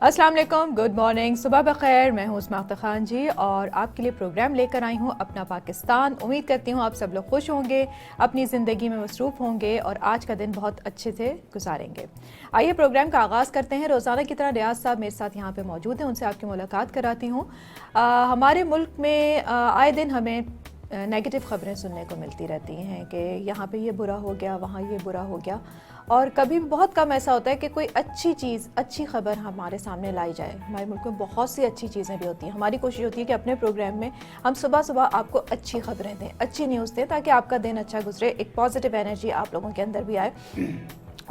अस्सलाम वालेकुम, good morning, सुबह बखैर। मैं हूँ उस्मा अख्तर खान जी और आपके लिए प्रोग्राम लेकर आई हूँ अपना पाकिस्तान। उम्मीद करती हूँ आप सब लोग खुश होंगे, अपनी ज़िंदगी में मसरूफ़ होंगे और आज का दिन बहुत अच्छे से गुजारेंगे। आइए प्रोग्राम का आगाज़ करते हैं। रोज़ाना की तरह रियाज साहब मेरे साथ यहाँ पे मौजूद हैं, उनसे आपकी मुलाकात कराती हूँ। हमारे मुल्क में आए दिन हमें नेगेटिव ख़बरें सुनने को मिलती रहती हैं कि यहाँ पे ये बुरा हो गया, वहाँ ये बुरा हो गया, और कभी बहुत कम ऐसा होता है कि कोई अच्छी चीज़, अच्छी खबर हमारे सामने लाई जाए। हमारे मुल्क में बहुत सी अच्छी चीज़ें भी होती हैं। हमारी कोशिश होती है कि अपने प्रोग्राम में हम सुबह सुबह आपको अच्छी खबरें दें, अच्छी न्यूज़ दें, ताकि आपका दिन अच्छा गुजरे, एक पॉजिटिव एनर्जी आप लोगों के अंदर भी आए।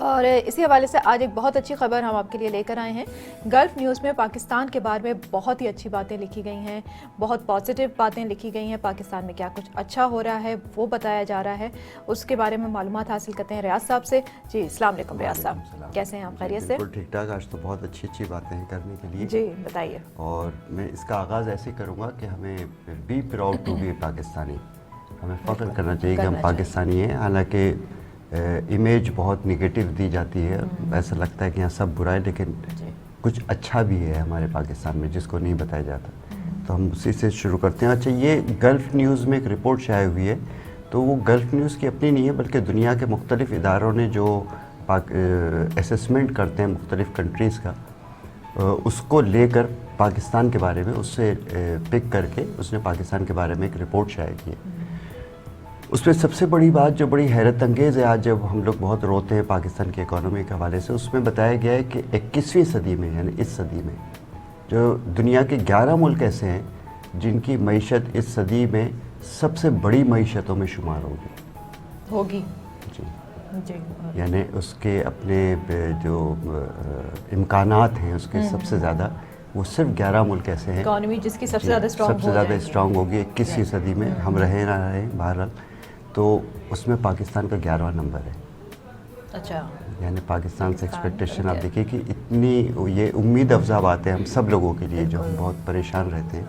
और इसी हवाले से आज एक बहुत अच्छी खबर हम आपके लिए लेकर आए हैं। गल्फ़ न्यूज़ में पाकिस्तान के बारे में बहुत ही अच्छी बातें लिखी गई हैं, बहुत पॉजिटिव बातें लिखी गई हैं। पाकिस्तान में क्या कुछ अच्छा हो रहा है वो बताया जा रहा है, उसके बारे में मालूमात हासिल करते हैं रियाज साहब से। जी अस्सलाम वालेकुम रियाज साहब, कैसे हैं आप? खैरियत से? बिल्कुल ठीक ठाक। आज तो बहुत अच्छी बातें हैं करने के लिए। जी बताइए। और मैं इसका आगाज़ ऐसे करूँगा कि हमें be proud to be Pakistani, हमें फ़ख्र करना चाहिए कि हम पाकिस्तानी हैं। हालांकि इमेज बहुत निगेटिव दी जाती है, ऐसा लगता है कि यहाँ सब बुरा है, लेकिन कुछ अच्छा भी है हमारे पाकिस्तान में जिसको नहीं बताया जाता। तो हम उसी से शुरू करते हैं। अच्छा, ये गल्फ़ न्यूज़ में एक रिपोर्ट शाये हुई है, तो वो गल्फ़ न्यूज़ की अपनी नहीं है, बल्कि दुनिया के मुख्तलिफ़ इदारों ने जो असेसमेंट करते हैं मुख्तलिफ़ कंट्रीज़ का, उसको लेकर पाकिस्तान के बारे में उससे पिक करके उसने पाकिस्तान के बारे में एक रिपोर्ट शाये की है। उसमें सबसे बड़ी बात जो बड़ी हैरत अंगेज़ है, आज जब हम लोग बहुत रोते हैं पाकिस्तान की इकॉनमी के हवाले से, उसमें बताया गया है कि 21वीं सदी में, यानी इस सदी में, जो दुनिया के 11 मुल्क ऐसे हैं जिनकी मईशत इस सदी में सबसे बड़ी मईशतों में शुमार होगी। जी, यानी उसके अपने जो इम्कानात हैं उसके सबसे ज़्यादा, वो सिर्फ 11 मुल्क ऐसे हैं इकॉनमी जिसकी सबसे ज़्यादा स्ट्रॉन्ग होगी 21वीं सदी में। हम रहे ना रहे बहरहाल, तो उसमें पाकिस्तान का 11वां नंबर है। अच्छा, यानी पाकिस्तान से एक्सपेक्टेशन आप देखिए कि इतनी ये उम्मीद अफजा बात है हम सब लोगों के लिए जो हम बहुत परेशान रहते हैं।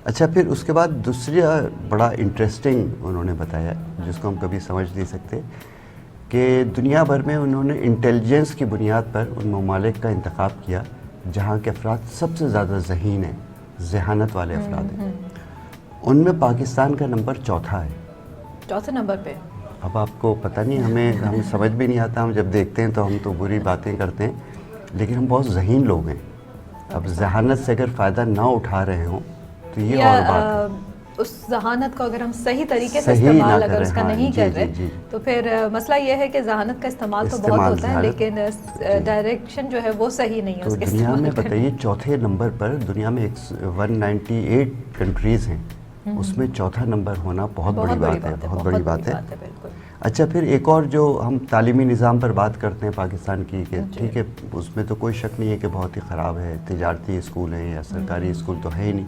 अच्छा, फिर उसके बाद दूसरा बड़ा इंटरेस्टिंग उन्होंने बताया, जिसको हम कभी समझ नहीं सकते, कि दुनिया भर में उन्होंने इंटेलिजेंस की बुनियाद पर उन ममालिक का इंतखाब किया जहाँ के अफराद सबसे ज़्यादा ज़हीन हैं, जहानत वाले अफराद हैं। उनमें पाकिस्तान का नंबर चौथा है, चौथे नंबर पे। अब आपको पता नहीं, हमें समझ भी नहीं आता। हम जब देखते हैं तो हम तो बुरी बातें करते हैं, लेकिन हम बहुत ज़हीन लोग हैं। अब जहानत से अगर फ़ायदा ना उठा रहे हों तो ये और बात है। उस जहानत को अगर हम सही तरीके से इस्तेमाल अगर उसका नहीं कर रहे, तो फिर मसला ये है कि जहानत का इस्तेमाल तो बहुत होता है, लेकिन डायरेक्शन जो है वो सही नहीं है। तो दुनिया में बताइए चौथे नंबर पर, दुनिया में 198 कंट्रीज़ हैं, उसमें चौथा नंबर होना बहुत बड़ी बात है, बहुत बड़ी बात है। अच्छा, फिर एक और जो हम तालीमी निज़ाम पर बात करते हैं पाकिस्तान की, कि ठीक है उसमें तो कोई शक नहीं है कि बहुत ही ख़राब है, तिजारती स्कूल हैं या सरकारी स्कूल तो है ही नहीं,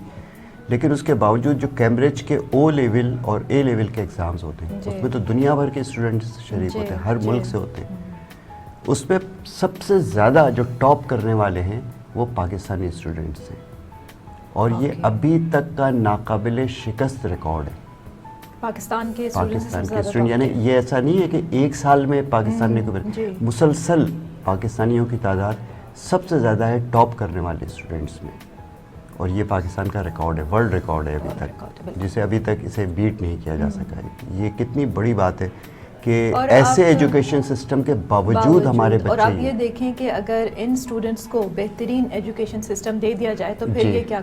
लेकिन उसके बावजूद जो कैम्ब्रिज के O लेवल और A लेवल के एग्ज़ाम्स होते हैं, उसमें तो दुनिया भर के स्टूडेंट्स शरीक होते हैं, हर मुल्क से होते हैं। उसमें सबसे ज़्यादा जो टॉप करने वाले हैं वो पाकिस्तानी स्टूडेंट्स हैं, और ये अभी तक का नाकाबिले शिकस्त रिकॉर्ड है पाकिस्तान के स्टूडेंट। यानी ये ऐसा नहीं है कि एक साल में पाकिस्तान ने मुसलसल पाकिस्तानियों की तादाद सबसे ज़्यादा है टॉप करने वाले स्टूडेंट्स में, और ये पाकिस्तान का रिकॉर्ड है, वर्ल्ड रिकॉर्ड है अभी तक, जिसे अभी तक इसे बीट नहीं किया जा सका है। ये कितनी बड़ी बात है कि ऐसे एजुकेशन सिस्टम के बावजूद हमारे बच्चे। और आप ये देखें कि अगर इन स्टूडेंट्स को बेहतरीन एजुकेशन सिस्टम दे दिया जाए तो फिर ये क्या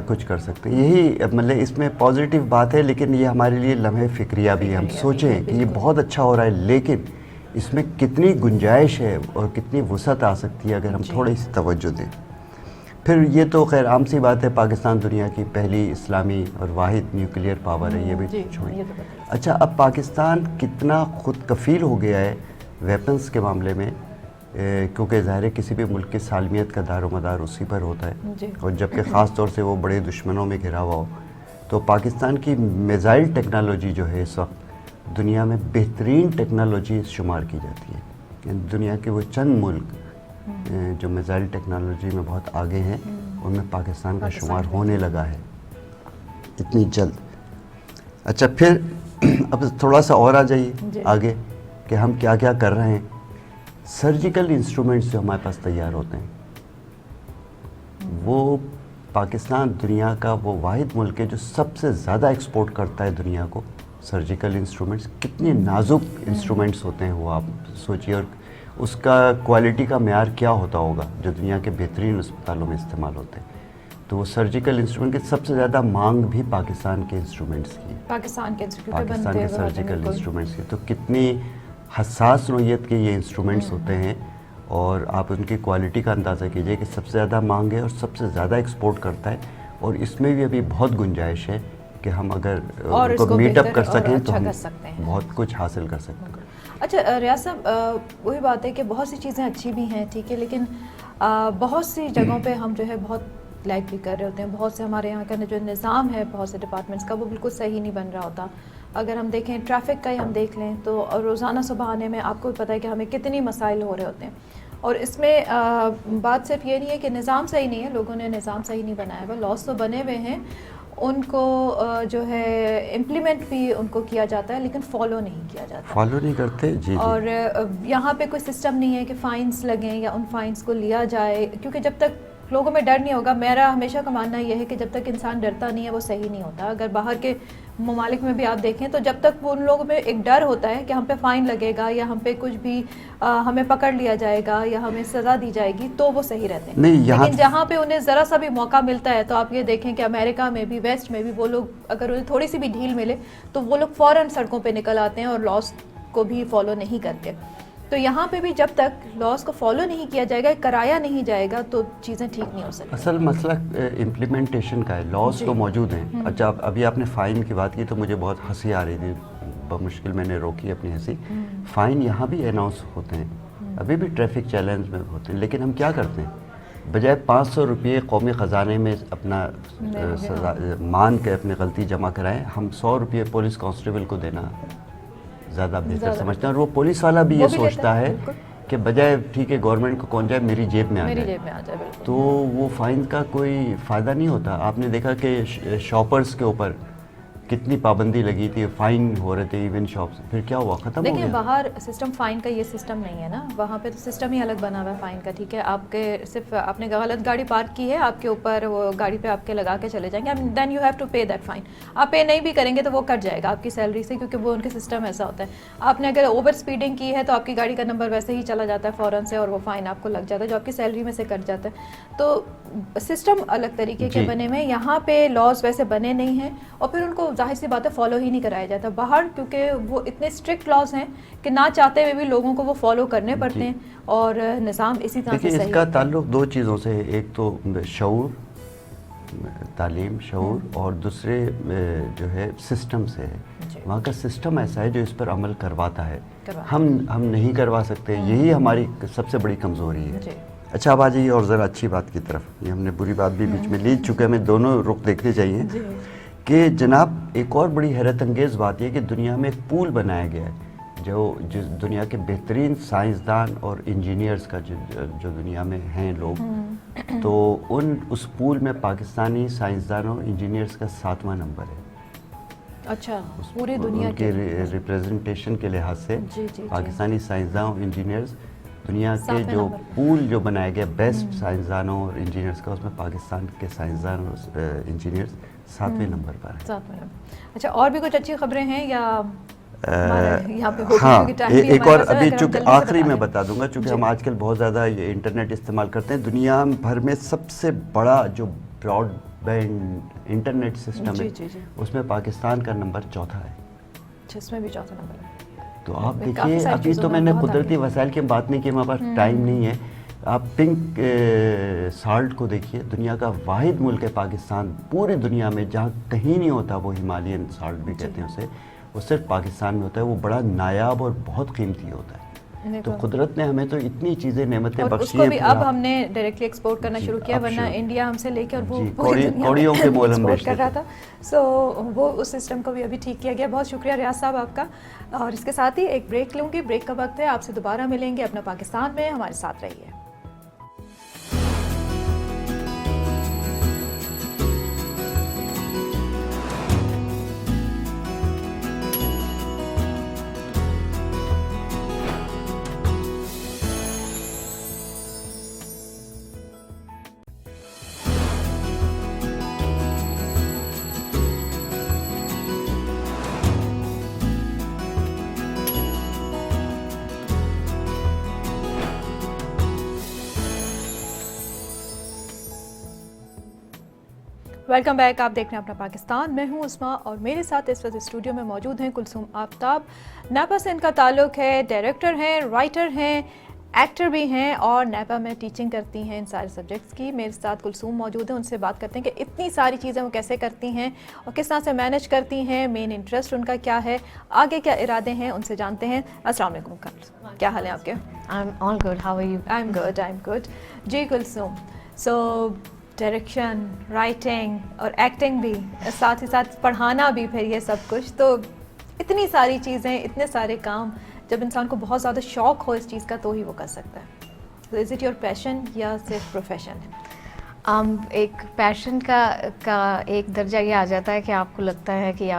कुछ कर सकते हैं। यही मतलब इसमें पॉजिटिव बात है, लेकिन ये हमारे लिए लम्हे फिक्रिया भी है। हम सोचें कि ये बहुत अच्छा हो रहा है, लेकिन इसमें कितनी गुंजाइश है और कितनी वसअत आ सकती है अगर हम थोड़ी सी तवज्जो दें। फिर ये तो खैर आम सी बात है, पाकिस्तान दुनिया की पहली इस्लामी और वाहिद न्यूक्लियर पावर है, ये भी छोड़िए। अच्छा, अब पाकिस्तान कितना खुद कफ़ील हो गया है वेपन्स के मामले में, क्योंकि ज़ाहिर है किसी भी मुल्क की सालमियत का दारोमदार उसी पर होता है, और जबकि ख़ास तौर से वो बड़े दुश्मनों में घिरा हुआ हो, तो पाकिस्तान की मिसाइल टेक्नोलॉजी जो है इस वक्त दुनिया में बेहतरीन टेक्नोलॉजी शुमार की जाती है। दुनिया के वो चंद मुल्क जो मिसाइल टेक्नोलॉजी में बहुत आगे हैं, उनमें पाकिस्तान का शुमार होने लगा है इतनी जल्द। अच्छा, फिर अब थोड़ा सा और आ जाइए आगे कि हम क्या क्या कर रहे हैं। सर्जिकल इंस्ट्रूमेंट्स जो हमारे पास तैयार होते हैं, वो पाकिस्तान दुनिया का वो वाहिद मुल्क है जो सबसे ज़्यादा एक्सपोर्ट करता है दुनिया को सर्जिकल इंस्ट्रूमेंट्स। कितने नाजुक इंस्ट्रूमेंट्स होते हैं वो, आप सोचिए, और उसका क्वालिटी का मेयार क्या होता होगा जो दुनिया के बेहतरीन अस्पतालों में इस्तेमाल होते हैं। तो वो सर्जिकल इंस्ट्रूमेंट की सबसे ज़्यादा मांग भी पाकिस्तान के इंस्ट्रूमेंट्स की है, पाकिस्तान के सर्जिकल इंस्ट्रूमेंट्स की। तो कितनी हसास नोयत के ये इंस्ट्रूमेंट्स होते हैं, और आप उनकी क्वालिटी का अंदाज़ा कीजिए कि सबसे ज़्यादा मांग है और सबसे ज़्यादा एक्सपोर्ट करता है, और इसमें भी अभी बहुत गुंजाइश है कि हम अगर उनको मीटअप कर सकें तो हम बहुत कुछ हासिल कर सकते हैं। अच्छा रियाज साहब, वही बात है कि बहुत सी चीज़ें अच्छी भी हैं, ठीक है, लेकिन बहुत सी जगहों पे हम जो है बहुत लाइक भी कर रहे होते हैं। बहुत से हमारे यहाँ का जो निज़ाम है बहुत से डिपार्टमेंट्स का वो बिल्कुल सही नहीं बन रहा होता। अगर हम देखें ट्रैफिक का ही हम देख लें तो रोज़ाना सुबह आने में आपको भी पता है कि हमें कितनी मसाइल हो रहे होते हैं, और इसमें बात सिर्फ ये नहीं है कि निज़ाम सही नहीं है, लोगों ने निज़ाम सही नहीं बनाया हुआ, लॉस तो बने हुए हैं, उनको जो है इम्प्लीमेंट भी उनको किया जाता है लेकिन फॉलो नहीं किया जाता, फॉलो नहीं करते जी। और यहाँ पे कोई सिस्टम नहीं है कि फ़ाइन्स लगें या उन फ़ाइन्स को लिया जाए, क्योंकि जब तक लोगों में डर नहीं होगा, मेरा हमेशा का मानना यह है कि जब तक इंसान डरता नहीं है वो सही नहीं होता। अगर बाहर के ममालिक में भी आप देखें तो जब तक वो उन लोगों में एक डर होता है कि हम पे फ़ाइन लगेगा या हम पे कुछ भी हमें पकड़ लिया जाएगा या हमें सज़ा दी जाएगी, तो वो सही रहते हैं। लेकिन जहाँ पे उन्हें ज़रा सा भी मौका मिलता है, तो आप ये देखें कि अमेरिका में भी, वेस्ट में भी, वो लोग अगर उन्हें थोड़ी सी भी ढील मिले तो वो लोग फ़ौरन सड़कों पर निकल आते हैं और लॉस को भी फॉलो नहीं करते। तो यहाँ पे भी जब तक लॉस को फॉलो नहीं किया जाएगा, कराया नहीं जाएगा, तो चीज़ें ठीक नहीं हो सकती। असल मसला इम्प्लीमेंटेशन का है। लॉस तो मौजूद हैं। अच्छा, अभी आपने फ़ाइन की बात की तो मुझे बहुत हंसी आ रही थी, बमुश्किल मैंने रोकी अपनी हंसी। फ़ाइन यहाँ भी अनाउंस होते हैं, अभी भी ट्रैफिक चैलेंज में होते हैं, लेकिन हम क्या करते हैं, बजाय 500 रुपये कौमी ख़जाने में अपना मान के अपनी गलती जमा कराएं, हम 100 रुपये पुलिस कांस्टेबल को देना ज़्यादा बेहतर समझते हैं। और वो पुलिस वाला भी ये सोचता है कि बजाय ठीक है गवर्नमेंट को कौन जाए, मेरी जेब में आ जाए, तो वो फ़ाइन का कोई फ़ायदा नहीं होता। आपने देखा कि शॉपर्स के ऊपर कितनी पाबंदी लगी थी, फ़ाइन हो रहे थे इवन शॉप्स, फिर क्या हुआ, ख़त्म हो गया। देखिए बाहर सिस्टम फ़ाइन का ये सिस्टम नहीं है ना, वहाँ पे तो सिस्टम ही अलग बना हुआ है फ़ाइन का, ठीक है। आपके सिर्फ आपने गलत गाड़ी पार्क की है, आपके ऊपर वो गाड़ी पे आपके लगा के चले जाएंगे, देन यू हैव टू पे दैट फ़ाइन। आप पे नहीं भी करेंगे तो वो कट जाएगा आपकी सैलरी से, क्योंकि वो उनके सिस्टम ऐसा होता है। आपने अगर ओवर स्पीडिंग की है तो आपकी गाड़ी का नंबर वैसे ही चला जाता है फ़ौरन से, और वो फ़ाइन आपको लग जाता है जो आपकी सैलरी में से कट जाता है। तो सिस्टम अलग तरीके के बने हुए, यहाँ पे लॉज वैसे बने नहीं हैं, और फिर उनको जाहिर सी बात है फॉलो ही नहीं कराया जाता बाहर, क्योंकि वो इतने स्ट्रिक्ट लॉज हैं कि ना चाहते हुए भी लोगों को वो फॉलो करने पड़ते हैं, और निज़ाम इसी तरह से सही। इसका ताल्लुक दो चीज़ों से है, एक तो शऊर, तालीम, शऊर, और दूसरे जो है सिस्टम से है। वहाँ का सिस्टम ऐसा है जो इस पर अमल करवाता है, हम नहीं करवा सकते, यही हमारी सबसे बड़ी कमज़ोरी है। अच्छा, अब आ जाइए और ज़रा अच्छी बात की तरफ। ये हमने बुरी बात भी बीच में ली, चूँकि हमें दोनों रुख देखने चाहिए कि जनाब एक और बड़ी हैरत अंगेज़ बात यह कि दुनिया में एक पूल बनाया गया है जो दुनिया के बेहतरीन साइंसदान और इंजीनियर्स का जो दुनिया में हैं लोग, तो उस पूल में पाकिस्तानी साइंसदानों इंजीनियर्स का 7वां नंबर है। अच्छा, पूरी दुनिया के रिप्रेजेंटेशन के लिहाज से पाकिस्तानी साइंसदान और इंजीनियर्स दुनिया के जो पूल जो बनाया गया बेस्ट साइंसदानों और इंजीनियर्स का, उसमें पाकिस्तान के साइंसदान और इंजीनियर्स 7वें नंबर पर है। 7वें नंबर। अच्छा, और भी कुछ अच्छी खबरें हैं या यहाँ पे हाँ, एक और अभी चूँकि आखिरी में बता दूंगा, चूँकि हम आजकल बहुत ज़्यादा ये इंटरनेट इस्तेमाल करते हैं। दुनिया भर में सबसे बड़ा जो ब्रॉडबैंड इंटरनेट सिस्टम है, उसमें पाकिस्तान का नंबर 4था है। इसमें भी 4था नंबर है। तो आप देखिए, अभी तो मैंने कुदरती वसाइल की बात नहीं की, हमारे पास टाइम नहीं है। आप पिंक साल्ट को देखिए, दुनिया का वाहिद मुल्क है पाकिस्तान, पूरी दुनिया में जहाँ कहीं नहीं होता, वो हिमालयन साल्ट भी कहते हैं उसे, वो सिर्फ पाकिस्तान में होता है। वो बड़ा नायाब और बहुत कीमती होता है। तो कुदरत ने हमें तो इतनी चीज़ें नेमतें बख्शी हैं, अब हमने डायरेक्टली एक्सपोर्ट करना शुरू किया, वरना इंडिया हमसे लेके और वो कौड़ियों के मोल हम कर रहा था। सो वो उस सिस्टम को भी अभी ठीक किया गया। बहुत शुक्रिया रियाज साहब आपका। और इसके साथ ही एक ब्रेक लूँगी, ब्रेक का वक्त है, आपसे दोबारा मिलेंगे। अपना पाकिस्तान में हमारे साथ रहिए। Welcome back. आप देख रहे हैं अपना पाकिस्तान। मैं हूं उस्मा और मेरे साथ इस वक्त स्टूडियो में मौजूद हैं कुलसूम आफ्ताब। नैपा से इनका ताल्लुक़ है, डायरेक्टर हैं, राइटर हैं, एक्टर भी हैं और नैपा में टीचिंग करती हैं इन सारे सब्जेक्ट्स की। मेरे साथ कुलसूम मौजूद हैं, उनसे बात करते हैं कि इतनी सारी चीज़ें वो कैसे करती हैं और किस तरह से मैनेज करती हैं, मेन इंटरेस्ट उनका क्या है, आगे क्या इरादे हैं, उनसे जानते हैं। अस्सलाम वालेकुम कुलसूम, क्या हाल है आपके? I am all good, how are you? I am good ji Kulsoom. So direction, writing और एक्टिंग भी, साथ ही साथ पढ़ाना भी, फिर ये सब कुछ, तो इतनी सारी चीज़ें, इतने सारे काम, जब इंसान को बहुत ज़्यादा शौक़ हो इस चीज़ का तो ही वो कर सकता है। तो इज़ इट योर पैशन या सिर्फ प्रोफेशन है? एक पैशन का एक दर्जा ये आ जाता है कि आपको लगता है कि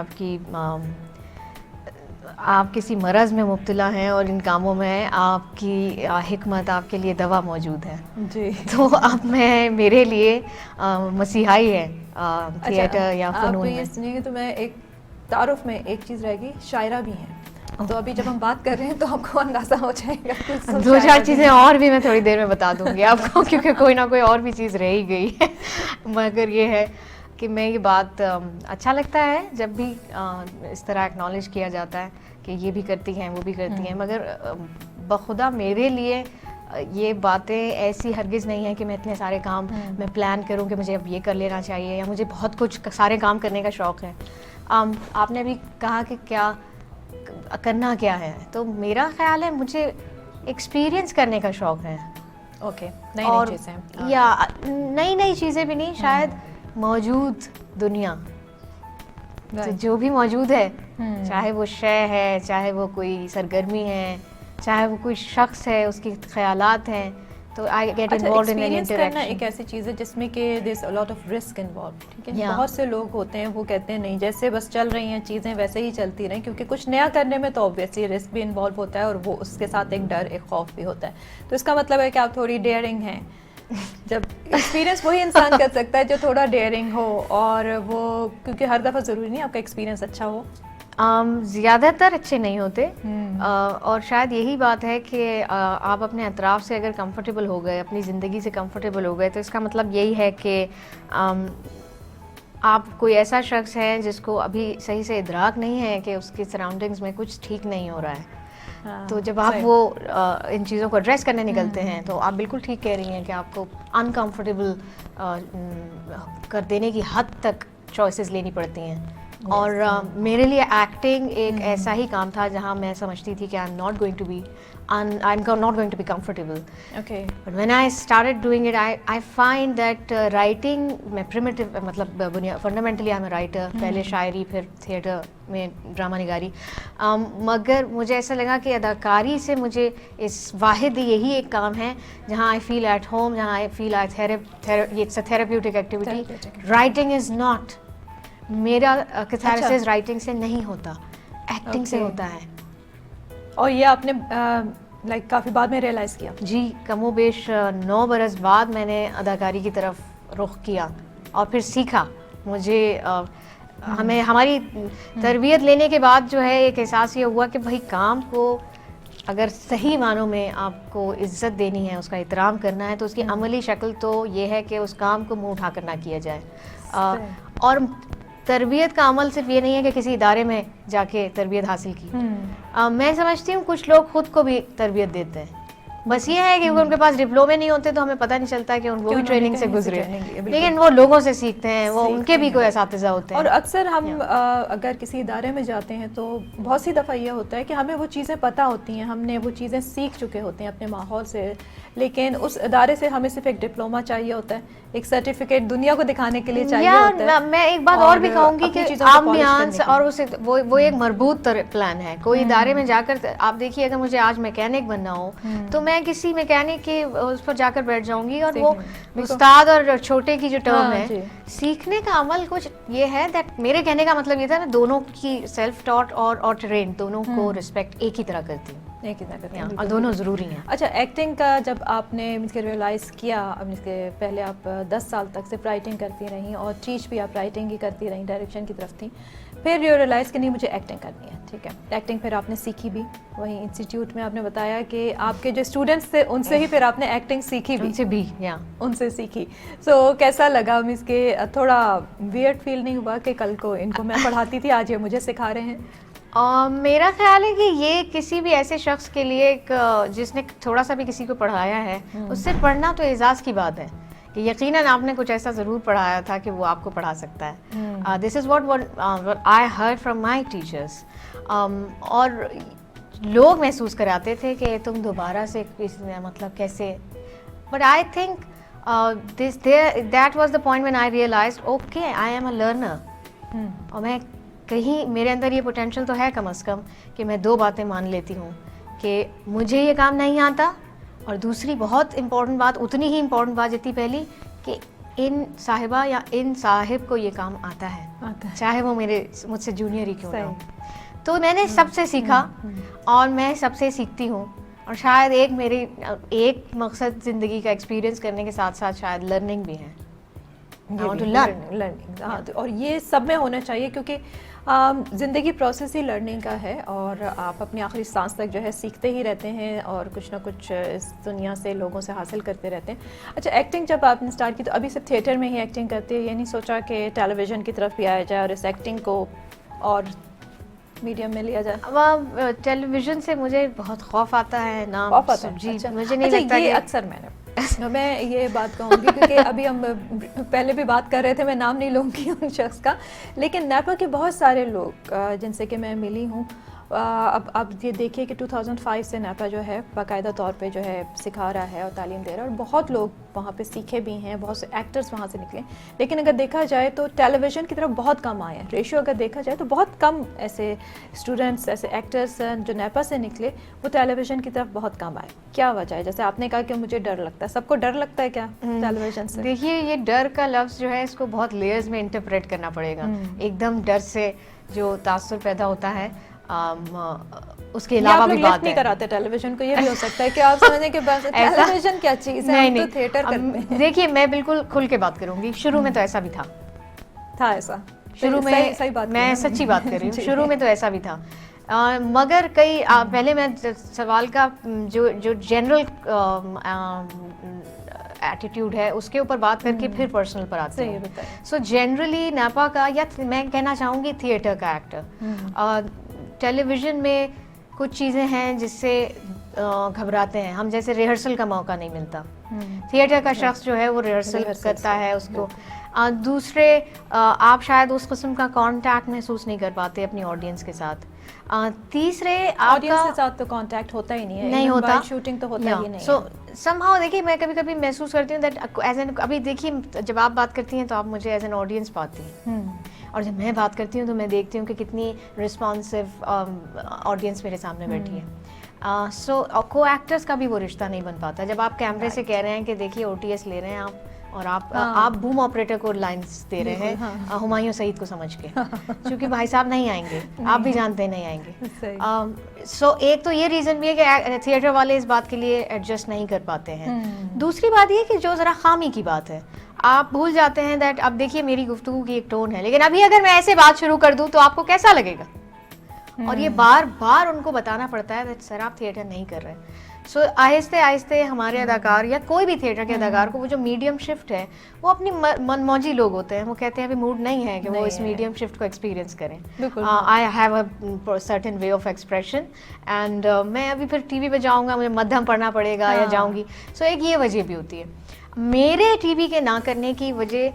आप किसी मरज़ में मुब्तला हैं और इन कामों में आपकी हिकमत, आपके लिए दवा मौजूद है जी। तो अब मेरे लिए मसीहाई है थिएटर या आप फ़नून ये में। सुनिए तो मैं एक तारुफ में एक चीज़ रहेगी, शायरा भी हैं। तो अभी जब हम बात कर रहे हैं तो आपको अंदाज़ा हो जाएगा कुलसूम दो शायरा चार भी चीज़ें हैं। और भी मैं थोड़ी देर में बता दूंगी आपको क्योंकि कोई ना कोई और भी चीज़ रह ही गई है मगर ये है कि मैं ये बात अच्छा लगता है जब भी इस तरह एक्नॉलेज किया जाता है कि ये भी करती हैं, वो भी करती हैं, मगर बखुदा मेरे लिए ये बातें ऐसी हरगिज़ नहीं है कि मैं इतने सारे काम मैं प्लान करूं कि मुझे अब ये कर लेना चाहिए या मुझे बहुत कुछ सारे काम करने का शौक़ है। आपने अभी कहा कि क्या करना क्या है, तो मेरा ख्याल है मुझे एक्सपीरियंस करने का शौक़ है। ओके, नई और नई चीज़ें या नई चीज़ें भी नहीं, शायद मौजूद दुनिया तो जो भी मौजूद है, चाहे वो शय है, चाहे वो कोई सरगर्मी है, चाहे वो कोई शख्स है, उसके ख्यालात हैं, तो I get involved in an experience करना इंटरेक्शन। एक ऐसी चीज़ है जिसमें कि there is a lot of risk involve, ठीक है। Yeah. बहुत से लोग होते हैं वो कहते हैं नहीं, जैसे बस चल रही हैं चीज़ें वैसे ही चलती रहें, क्योंकि कुछ नया करने में तो ऑब्वियसली रिस्क भी इन्वॉल्व होता है और वो उसके साथ एक डर, एक खौफ भी होता है। तो इसका मतलब है कि आप थोड़ी डेयरिंग हैं। जब एक्सपीरियंस वही इंसान कर सकता है जो थोड़ा डेयरिंग हो, और वो क्योंकि हर दफ़ा ज़रूरी नहीं आपका एक्सपीरियंस अच्छा हो। ज़्यादातर अच्छे नहीं होते और शायद यही बात है कि आप अपने अतराफ़ से अगर कंफर्टेबल हो गए, अपनी ज़िंदगी से कंफर्टेबल हो गए, तो इसका मतलब यही है कि आप कोई ऐसा शख्स है जिसको अभी सही से इदराक नहीं है कि उसकी सराउंडिंग्स में कुछ ठीक नहीं हो रहा है। तो जब आप वो इन चीज़ों को एड्रेस करने निकलते हैं तो आप बिल्कुल ठीक कह रही हैं कि आपको अनकंफर्टेबल कर देने की हद तक चॉइसेस लेनी पड़ती हैं। और मेरे लिए एक्टिंग एक ऐसा ही काम था जहाँ मैं समझती थी कि I am not going to be comfortable. Okay, but when I started doing it I find that writing में प्रिमिटिव, मतलब fundamentally I am a writer, पहले शायरी, फिर थिएटर में ड्रामा निगारी, मगर मुझे ऐसा लगा कि अदाकारी से मुझे इस वाहिद यही एक काम है जहाँ आई फील एट होम, जहाँ I feel it's a therapeutic activity. Writing is not, मेरा कैथारसिस राइटिंग से नहीं होता, एक्टिंग से होता है। और ये आपने लाइक काफ़ी बाद में रियलाइज़ किया? जी, कमोबेश 9 बरस बाद मैंने अदाकारी की तरफ रुख किया और फिर सीखा। मुझे हमारी तरबियत लेने के बाद जो है एक एहसास ये हुआ कि भाई काम को अगर सही मानों में आपको इज्जत देनी है, उसका एहतराम करना है, तो उसकी अमली शक्ल तो ये है कि उस काम को मुंह उठाकर ना किया जाए। और तरबियत का अमल सिर्फ ये नहीं है कि किसी इदारे में जाके तरबियत हासिल की। मैं समझती हूँ कुछ लोग खुद को भी तरबियत देते हैं, बस ये है कि उनके पास डिप्लोमे नहीं होते तो हमें पता नहीं चलता कि वो भी ट्रेनिंग से गुजरे, लेकिन वो लोगों से सीखते हैं, वो उनके भी कोई एसातिज़ा होते हैं। और अक्सर हम अगर किसी इदारे में जाते हैं तो बहुत सी दफ़ा ये होता है कि हमें वो चीज़ें पता होती हैं, हमने वो चीज़ें सीख चुके होते हैं अपने माहौल से, लेकिन उस इदारे से हमें सिर्फ एक डिप्लोमा चाहिए होता है, एक सर्टिफिकेट दुनिया को दिखाने के लिए चाहिए होता है। मैं एक बात और भी कहूँगी कि आमियान और उसे वो एक मरबूत प्लान है। कोई इदारे में जाकर आप देखिए, अगर मुझे आज मैकेनिक बनना हो तो मैं किसी मैकेनिक के उस पर जाकर बैठ जाऊंगी और वो उस्ताद और छोटे की जो टर्म है, सीखने का अमल कुछ ये है दैट मेरे कहने का मतलब ये था ना, दोनों की सेल्फ टॉट और ट्रेन दोनों को रिस्पेक्ट एक ही तरह करती हूँ, एक ही तरह करती और दोनों ज़रूरी हैं। अच्छा, एक्टिंग का जब आपने रियलाइज़ किया, अब इसके पहले आप 10 साल तक सिर्फ राइटिंग करती रहीं और टीच भी आप राइटिंग ही करती रहीं, डायरेक्शन की तरफ थी, फिर रियलाइज़ कि नहीं मुझे एक्टिंग करनी है, ठीक है। एक्टिंग फिर आपने सीखी भी वहीं इंस्टीट्यूट में, आपने बताया कि आपके जो स्टूडेंट्स थे उनसे ही फिर आपने एक्टिंग सीखी भी, उनसे भी या उनसे सीखी। सो कैसा लगा मीन्स के थोड़ा वियर्ड फील नहीं हुआ कि कल को इनको मैं पढ़ाती थी, आज ये मुझे सिखा रहे हैं? मेरा ख्याल है कि ये किसी भी ऐसे शख्स के लिए एक जिसने थोड़ा सा भी किसी को पढ़ाया है, उससे पढ़ना तो एजाज़ की बात है कि यकीनन आपने कुछ ऐसा ज़रूर पढ़ाया था कि वो आपको पढ़ा सकता है। This is what I heard from my teachers. और लोग महसूस कराते थे कि तुम दोबारा से मतलब कैसे, but I think that was the point when I realised okay I am a learner. और मैं कहीं मेरे अंदर ये पोटेंशियल तो है कम से कम कि मैं दो बातें मान लेती हूँ कि मुझे ये काम नहीं आता, और दूसरी बहुत इम्पोर्टेंट बात, उतनी ही इम्पोर्टेंट बात जितनी पहली, कि इन साहिबा या इन साहिब को ये काम आता है, चाहे वो मुझसे जूनियर ही क्यों ना हो। तो मैंने सबसे सीखा और मैं सबसे सीखती हूँ, और शायद एक मकसद ज़िंदगी का एक्सपीरियंस करने के साथ साथ शायद लर्निंग भी है। लर्निंग, हाँ, और ये सब में होना चाहिए क्योंकि ज़िंदगी प्रोसेस ही लर्निंग का है, और आप अपनी आखिरी सांस तक जो है सीखते ही रहते हैं और कुछ ना कुछ इस दुनिया से लोगों से हासिल करते रहते हैं। अच्छा, एक्टिंग जब आपने स्टार्ट की तो अभी सिर्फ थिएटर में ही एक्टिंग करते हैं, ये नहीं सोचा कि टेलीविज़न की तरफ भी आया जाए और इस एक्टिंग को और मीडियम में लिया जाए? अब टेलीविज़न से मुझे बहुत खौफ आता है ना। खौफ आता है? जी, अच्छा, मुझे नहीं लगता ये कि अक्सर मैं ये बात कहूँगी क्योंकि अभी हम पहले भी बात कर रहे थे, मैं नाम नहीं लूँगी उन शख्स का, लेकिन नैपा के बहुत सारे लोग जिनसे कि मैं मिली हूँ, अब ये देखिए कि 2005 से नैपा जो है बाकायदा तौर पे जो है सिखा रहा है और तालीम दे रहा है, और बहुत लोग वहाँ पे सीखे भी हैं, बहुत से एक्टर्स वहाँ से निकले। लेकिन अगर देखा जाए तो टेलीविज़न की तरफ बहुत कम आए हैं, रेशियो अगर देखा जाए तो बहुत कम ऐसे स्टूडेंट्स, ऐसे एक्टर्स जो नैपा से निकले वो टेलीविज़न की तरफ बहुत कम आए। क्या वजह है? जैसे आपने कहा कि मुझे डर लगता है, सबको डर लगता है क्या टेलीविज़न से? देखिए, ये डर का लफ्ज़ जो है इसको बहुत लेयर्स में इंटरप्रेट करना पड़ेगा। एकदम डर से जो तासुर पैदा होता है, उसके अलावा भी बात नहीं कराते टेलीविजन को, ये भी हो सकता है कि आप समझें कि बस टेलीविजन क्या चीज़ है, हम तो थिएटर करते हैं। देखिए, मैं बिल्कुल खुल के बात करूंगी, शुरू में तो ऐसा भी था ऐसा शुरू में सही बात, मैं सच्ची बात कर रही हूँ, शुरू में तो ऐसा भी था। मगर कई पहले मैं सवाल का जो जनरल एटीट्यूड है उसके ऊपर बात करके फिर पर्सनल पर आते हैं। सो जनरली नैपा का, या मैं कहना चाहूँगी थिएटर का एक्टर, टेलीविज़न में कुछ चीज़ें हैं जिससे घबराते हैं हम, जैसे रिहर्सल का मौका नहीं मिलता। थिएटर का शख्स जो है वो रिहर्सल करता है उसको। दूसरे, आप शायद उस किस्म का कांटेक्ट महसूस नहीं कर पाते अपनी ऑडियंस के साथ। तीसरे, ऑडियंस के साथ तो कांटेक्ट होता ही नहीं होता, शूटिंग तो होता ही नहीं। सो समहाउ देखिए, मैं कभी कभी महसूस करती हूँ दैट एज एन, अभी देखिए जब आप बात करती हैं तो आप मुझे एज एन ऑडियंस पाती हैं, और जब मैं बात करती हूँ तो मैं देखती हूँ कि कितनी रिस्पॉन्सिव ऑडियंस मेरे सामने बैठी है। सो को एक्टर्स का भी वो रिश्ता नहीं बन पाता जब आप कैमरे से कह रहे हैं कि देखिए OTS ले रहे हैं आप, और आप बूम ऑपरेटर को लाइंस दे रहे हैं हुमायूं सईद को समझ के, क्योंकि भाई साहब नहीं आएंगे, आप भी जानते हैं नहीं आएंगे। सो एक तो ये रीज़न भी है कि थिएटर वाले इस बात के लिए एडजस्ट नहीं कर पाते हैं। दूसरी बात ये कि जो ज़रा खामी की बात है, आप भूल जाते हैं दैट अब देखिए मेरी गुफ्तगू की एक टोन है, लेकिन अभी अगर मैं ऐसे बात शुरू कर दूँ तो आपको कैसा लगेगा? और ये बार बार उनको बताना पड़ता है दैट सर आप थिएटर नहीं कर रहे हैं। सो आहिस्ते आहिस्ते हमारे अदाकार या कोई भी थिएटर के अदाकार को वो जो मीडियम शिफ्ट है, वो अपनी मनमौजी लोग होते हैं, वो कहते हैं अभी मूड नहीं है कि वो इस मीडियम शिफ्ट को एक्सपीरियंस करें। I have a certain way of expression, and मैं अभी फिर टीवी पे जाऊंगा, मुझे मध्यम पढ़ना पड़ेगा या जाऊंगी। सो एक ये वजह भी होती है मेरे टीवी के ना करने की वजह।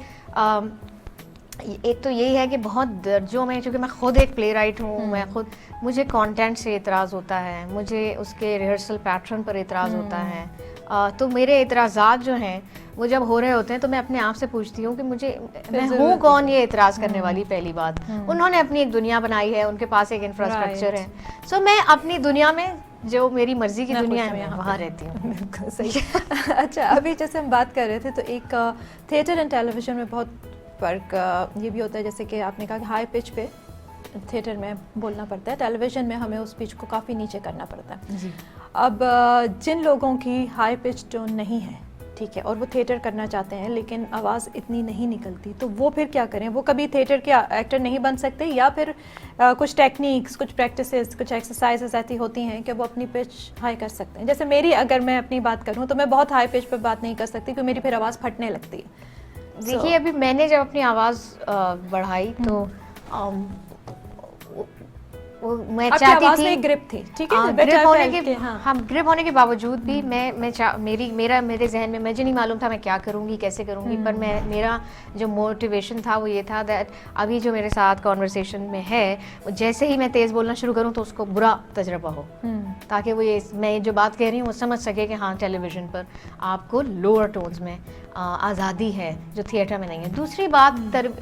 एक तो यही है कि बहुत दर्जों में, चूँकि मैं खुद एक प्ले राइट हूँ, मैं खुद, मुझे कंटेंट से इतराज़ होता है, मुझे उसके रिहर्सल पैटर्न पर इतराज़ होता है। तो मेरे इतराज़ात जो हैं वो जब हो रहे होते हैं तो मैं अपने आप से पूछती हूँ कि मैं हूँ कौन ये इतराज़ करने वाली। पहली बात, उन्होंने अपनी एक दुनिया बनाई है, उनके पास एक इंफ्रास्ट्रक्चर है। सो मैं अपनी दुनिया में, जो मेरी मर्जी की दुनिया है, मैं वहाँ रहती हूँ। बिल्कुल सही। अच्छा, अभी जैसे हम बात कर रहे थे तो एक थिएटर एंड टेलीविज़न में बहुत फ़र्क ये भी होता है, जैसे कि आपने कहा कि हाई पिच पे थिएटर में बोलना पड़ता है, टेलीविज़न में हमें उस पिच को काफ़ी नीचे करना पड़ता है। अब जिन लोगों की हाई पिच टोन नहीं है, ठीक है, और वो थिएटर करना चाहते हैं लेकिन आवाज़ इतनी नहीं निकलती, तो वो फिर क्या करें? वो कभी थिएटर के एक्टर नहीं बन सकते, या फिर कुछ टेक्निक्स, कुछ प्रैक्टिसेस, कुछ एक्सरसाइजेस ऐसी होती हैं कि वो अपनी पिच हाई कर सकते हैं? जैसे मेरी, अगर मैं अपनी बात करूँ तो मैं बहुत हाई पिच पर बात नहीं कर सकती क्योंकि मेरी फिर आवाज़ फटने लगती है। देखिए अभी मैंने जब अपनी आवाज़ बढ़ाई तो वो मैं आपकी चाहती आवाज़ थी में एक ग्रिप थी, ठीक है, ग्रिप होने के हाँ। हम ग्रिप होने के बावजूद भी मेरे जहन में मुझे नहीं मालूम था मैं क्या करूँगी, कैसे करूँगी, पर मेरा जो मोटिवेशन था वो ये था दैट अभी जो मेरे साथ कॉन्वर्सेशन में है, जैसे ही मैं तेज़ बोलना शुरू करूँ तो उसको बुरा तजर्बा हो, ताकि वो ये मैं जो बात कह रही हूँ वो समझ सके कि हाँ टेलीविज़न पर आपको लोअर टोन्स में आज़ादी है जो थिएटर में नहीं है। दूसरी बात,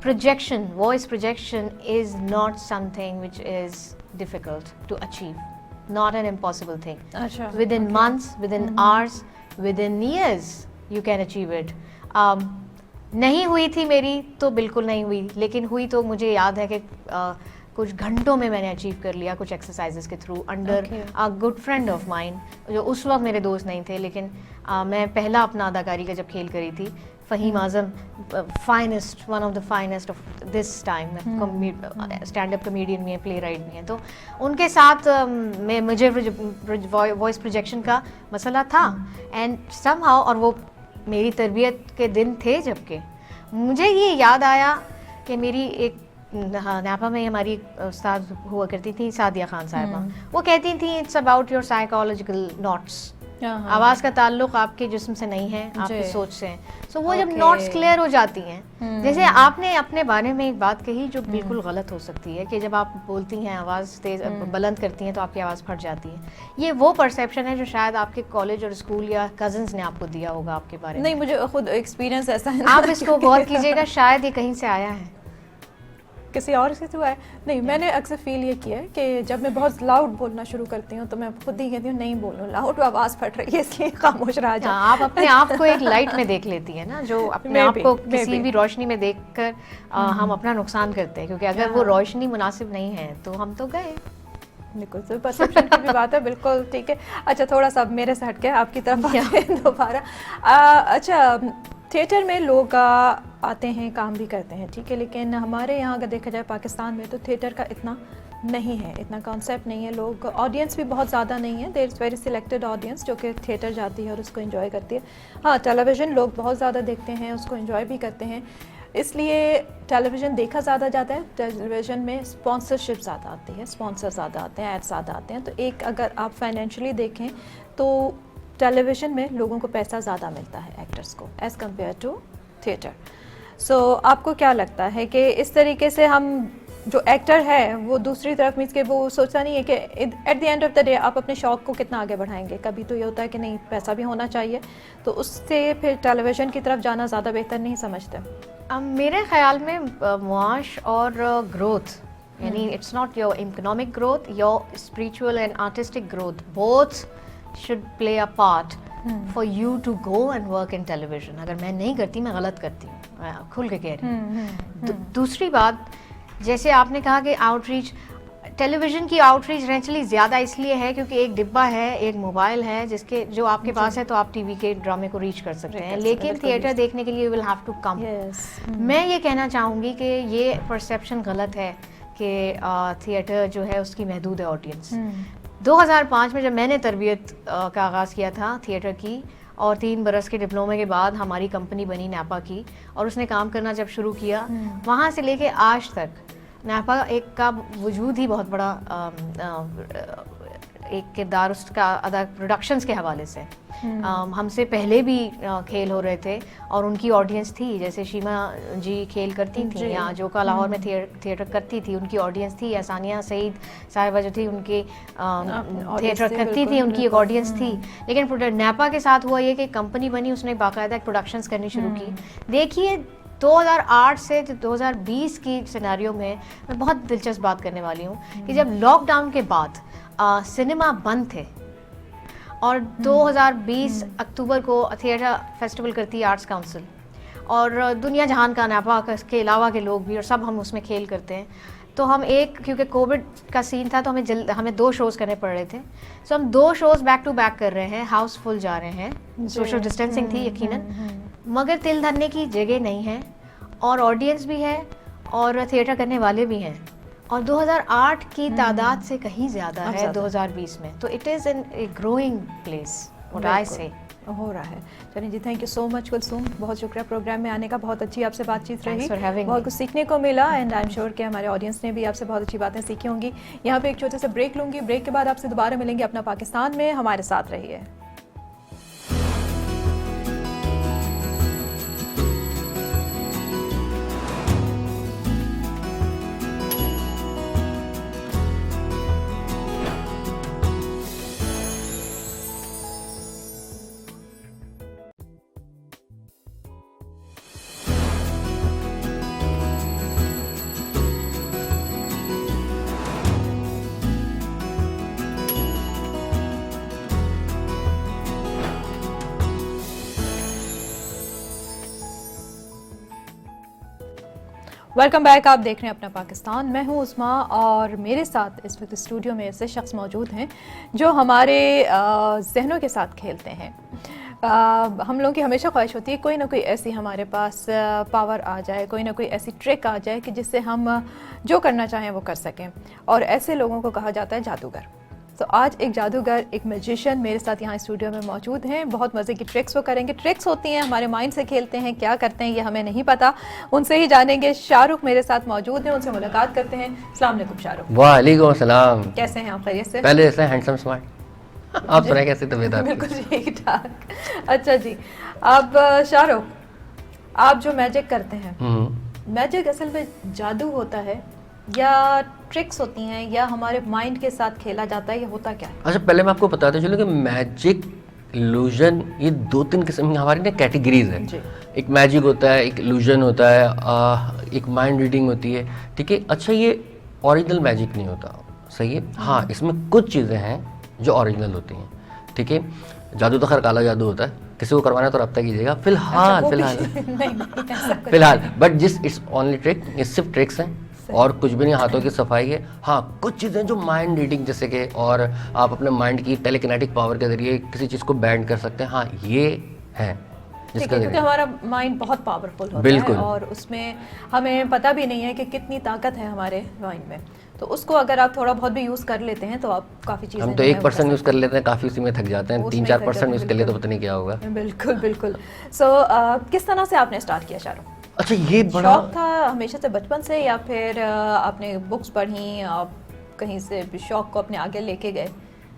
projection, voice projection is not something which is difficult to achieve, not an impossible thing. अच्छा, Within months, within hours, within years you can achieve it. नहीं हुई थी मेरी तो बिल्कुल नहीं हुई, लेकिन हुई तो मुझे याद है कि कुछ घंटों में मैंने अचीव कर लिया कुछ एक्सरसाइजेस के through under a good friend of mine, जो उस वक्त मेरे दोस्त नहीं थे, लेकिन मैं पहला अपना अदाकारी का जब खेल करी थी, Faheem Azam, finest, one of the finest of this time, stand up comedian भी हैं, प्ले राइट भी हैं, तो उनके साथ मुझे वॉइस प्रोजेक्शन का मसला था एंड समहाउ, और वो मेरी तरबियत के दिन थे, जबकि मुझे ये याद आया कि मेरी एक नापा में हमारी उस्ताद हुआ करती थी सादिया खान साहिबा, वो कहती थी it's about your psychological knots, आवाज़ का ताल्लुक आपके जिस्म से नहीं है, आपकी सोच से है। सो वो जब नोट्स क्लियर हो जाती हैं, जैसे आपने अपने बारे में एक बात कही जो बिल्कुल गलत हो सकती है कि जब आप बोलती हैं, आवाज़ तेज बुलंद करती हैं तो आपकी आवाज़ फट जाती है, ये वो परसेप्शन है जो शायद आपके कॉलेज और स्कूल या कजन्स ने आपको दिया होगा आपके बारे में। नहीं, मुझे खुद एक्सपीरियंस ऐसा है, आप इसको गौर कीजिएगा, शायद ये कहीं से आया है, किसी और से हुआ है। नहीं, मैंने अक्सर फील ये किया है कि जब मैं बहुत लाउड बोलना शुरू करती हूँ तो मैं खुद ही कहती हूँ नहीं बोलूँ, लाउड आवाज़ फट रही है इसलिए खामोश रहा जाए। आप अपने आप को एक लाइट में देख लेती है ना, जो अपने आप को किसी भी रोशनी में देखकर हम अपना नुकसान करते हैं, क्योंकि अगर वो रोशनी मुनासिब नहीं है तो हम तो गए। बिल्कुल, तो परसेप्शन की भी बात है, बिल्कुल ठीक है। अच्छा, थोड़ा सा मेरे से हट के आपकी तरफ आते हैं दोबारा। अच्छा, थिएटर में लोग आते हैं, काम भी करते हैं, ठीक है, लेकिन हमारे यहाँ अगर देखा जाए पाकिस्तान में तो थिएटर का इतना नहीं है, इतना कॉन्सेप्ट नहीं है, लोग, ऑडियंस भी बहुत ज़्यादा नहीं है, there is very selected audience जो कि थिएटर जाती है और उसको एंजॉय करती है। हाँ, टेलीविज़न लोग बहुत ज़्यादा देखते हैं, उसको एंजॉय भी करते हैं, इसलिए टेलीविज़न देखा ज़्यादा जाता है। टेलीविज़न में स्पॉन्सरशिप ज़्यादा आती है, स्पॉन्सर ज़्यादा आते हैं, एड्स ज़्यादा आते हैं, तो एक अगर आप फाइनेंशियली देखें तो टेलीविज़न में लोगों को पैसा ज़्यादा मिलता है, एक्टर्स को, एज़ कम्पेयर टू थिएटर। सो आपको क्या लगता है कि इस तरीके से हम, जो एक्टर है वो दूसरी तरफ मीन्स के वो सोचता नहीं है कि at the end of the day आप अपने शौक़ को कितना आगे बढ़ाएंगे? कभी तो ये होता है कि नहीं, पैसा भी होना चाहिए, तो उससे फिर टेलीविज़न की तरफ जाना ज़्यादा बेहतर नहीं समझते? मेरे ख्याल में मुआश और ग्रोथ, यानी it's not your economic growth, your spiritual and artistic growth, both should play a part for you to go and work in television। अगर मैं नहीं करती, मैं गलत करती हूँ, मैं खुल के कह रही हूँ। दूसरी बात, जैसे आपने कहा कि आउटरीच, टेलीविज़न की आउटरीच नेचुरली ज़्यादा इसलिए है क्योंकि एक डिब्बा है, एक मोबाइल है, जिसके जो आपके पास है तो आप टीवी के ड्रामे को रीच कर सकते हैं, लेकिन थिएटर देखने के लिए you will have to come. मैं ये कहना चाहूँगी कि ये परसेप्शन गलत है कि थिएटर जो है उसकी महदूद है ऑडियंस। 2005 में जब मैंने तरबियत का आगाज़ किया था थिएटर की, और 3 बरस के डिप्लोमे के बाद हमारी कंपनी बनी नैपा की, और उसने काम करना जब शुरू किया, वहाँ से लेके आज तक नैपा एक का वजूद ही बहुत बड़ा एक किरदार उसका अदा प्रोडक्शंस के हवाले से। हमसे पहले भी खेल हो रहे थे और उनकी ऑडियंस थी, जैसे शीमा जी खेल करती थी या जो का लाहौर में थिएटर करती थी, उनकी ऑडियंस थी, या सानिया सईद साहिबा जो थी उनकी थिएटर करती थी, उनकी एक ऑडियंस थी। लेकिन नैपा के साथ हुआ ये कि कंपनी बनी, उसने बाकायदा प्रोडक्शंस करनी शुरू की। देखिए 2008 से 2020 की सिनेरियो में मैं बहुत दिलचस्प बात करने वाली हूँ कि जब लॉकडाउन के बाद सिनेमा बंद थे और 2020 अक्टूबर को थिएटर फेस्टिवल करती है आर्ट्स काउंसिल, और दुनिया जहान का नैपा के अलावा के लोग भी, और सब हम उसमें खेल करते हैं। तो हम क्योंकि कोविड का सीन था तो हमें 2 शोज़ करने पड़ रहे थे, सो हम 2 शोज़ बैक टू बैक कर रहे हैं, हाउसफुल जा रहे हैं। सोशल डिस्टेंसिंग थी यकीनन, मगर तिल धरने की जगह नहीं है और ऑडियंस भी है और थिएटर करने वाले भी हैं, और 2008 की तादाद से कहीं ज़्यादा है 2020 में, तो it is an a growing place, what I say हो रहा है। चलिए जी, thank you so much Kulsoom, बहुत शुक्रिया प्रोग्राम में आने का, बहुत अच्छी आपसे बातचीत रही, बहुत कुछ सीखने को मिला एंड आई एम श्योर कि हमारे ऑडियंस ने भी आपसे बहुत अच्छी बातें सीखी होंगी। यहाँ पे एक छोटे से ब्रेक लूँगी, ब्रेक के बाद आपसे दोबारा मिलेंगे अपना पाकिस्तान में, हमारे साथ रहिए। वेलकम बैक, आप देख रहे हैं अपना पाकिस्तान। मैं हूं उस्मा और मेरे साथ इस वक्त स्टूडियो में ऐसे शख्स मौजूद हैं जो हमारे जहनों के साथ खेलते हैं। हम लोगों की हमेशा ख्वाहिश होती है कोई ना कोई ऐसी हमारे पास पावर आ जाए, कोई ना कोई ऐसी ट्रिक आ जाए कि जिससे हम जो करना चाहें वो कर सकें, और ऐसे लोगों को कहा जाता है जादूगर। तो आज एक जादूगर, एक मैजिशियन मेरे साथ यहाँ स्टूडियो में मौजूद हैं। बहुत मज़े की ट्रिक्स वो करेंगे। ट्रिक्स होती हैं, हमारे माइंड से खेलते हैं, क्या करते हैं ये हमें नहीं पता, उनसे ही जानेंगे। शाहरुख मेरे साथ मौजूद हैं, उनसे मुलाकात करते हैं। अस्सलाम वालेकुम शाहरुख। वालेकुम सलाम। कैसे हैं आप? खैरियत से? पहले ऐसे हैंडसम स्मार्ट, आप सुनाए कैसे तबीयत आपकी? बिल्कुल ठीक ठाक। अच्छा जी, अब शाहरुख, आप जो मैजिक करते हैं, मैजिक असल में जादू होता है या ट्रिक्स होती हैं या हमारे माइंड के साथ खेला जाता है, ये होता क्या है? अच्छा, पहले मैं आपको बताता चलूँ कि मैजिक, इल्यूजन, ये 2-3 किस्म की हमारी ना कैटेगरीज है। एक मैजिक होता है, एक इल्यूजन होता है, एक माइंड रीडिंग होती है, ठीक है। अच्छा, ये ओरिजिनल मैजिक नहीं होता, सही है। हाँ, इसमें कुछ चीज़ें हैं जो ओरिजिनल होती हैं, ठीक है। जादू तो खैर काला जादू होता है, किसी को करवाना तो रब्ता कीजिएगा। फिलहाल फिलहाल बट जिस इट्स ओनली ट्रिक, ये सिर्फ ट्रिक्स हैं और कुछ भी नहीं, हाथों की सफाई है। हाँ, कुछ चीज़ें जो माइंड रीडिंग जैसे कि, और आप अपने माइंड की टेलीकिनेटिक पावर के जरिए किसी चीज़ को बैंड कर सकते हैं। हाँ, ये है जिसका क्योंकि हमारा माइंड बहुत पावरफुल होता है और उसमें हमें पता भी नहीं है कि कितनी ताकत है हमारे माइंड में। तो उसको अगर आप थोड़ा बहुत भी यूज़ कर लेते हैं तो आप काफ़ी चीज़ें, हम तो 1% यूज़ कर लेते हैं, काफ़ी उसी में थक जाते हैं। 3-4% यूज़ कर ले तो पता नहीं क्या होगा। बिल्कुल बिल्कुल। सो किस तरह से आपने स्टार्ट किया शाहरुख? अच्छा, ये बड़ा शौक था हमेशा से बचपन से, या फिर आपने बुक्स पढ़ी, आप कहीं से शौक को अपने आगे लेके गए?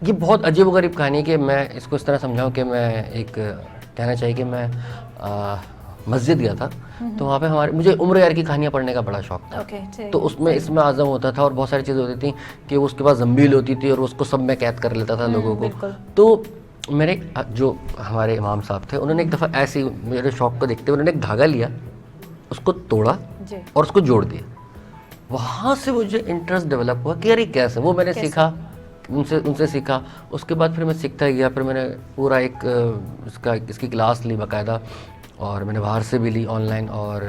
ये बहुत अजीब व गरीब कहानी है कि मैं इसको इस तरह समझाऊं कि मैं एक कहना चाहिए कि मैं मस्जिद गया था, तो वहाँ पे मुझे उम्र यार की कहानियाँ पढ़ने का बड़ा शौक था। तो उसमें इसमें आज़म होता था और बहुत सारी चीज़ें होती थी कि उसके पास जंबील होती थी और उसको सब में कैद कर लेता था लोगों को। तो मेरे जो हमारे इमाम साहब थे, उन्होंने एक दफ़ा ऐसे मेरे शौक को देखते हुए उन्होंने एक धागा लिया, उसको तोड़ा और उसको जोड़ दिया। वहाँ से मुझे इंटरेस्ट डेवलप हुआ कि यार ये कैसे, वो मैंने सीखा, उनसे सीखा। उसके बाद फिर मैं सीखता गया, फिर मैंने पूरा इसकी क्लास ली बाकायदा, और मैंने बाहर से भी ली ऑनलाइन, और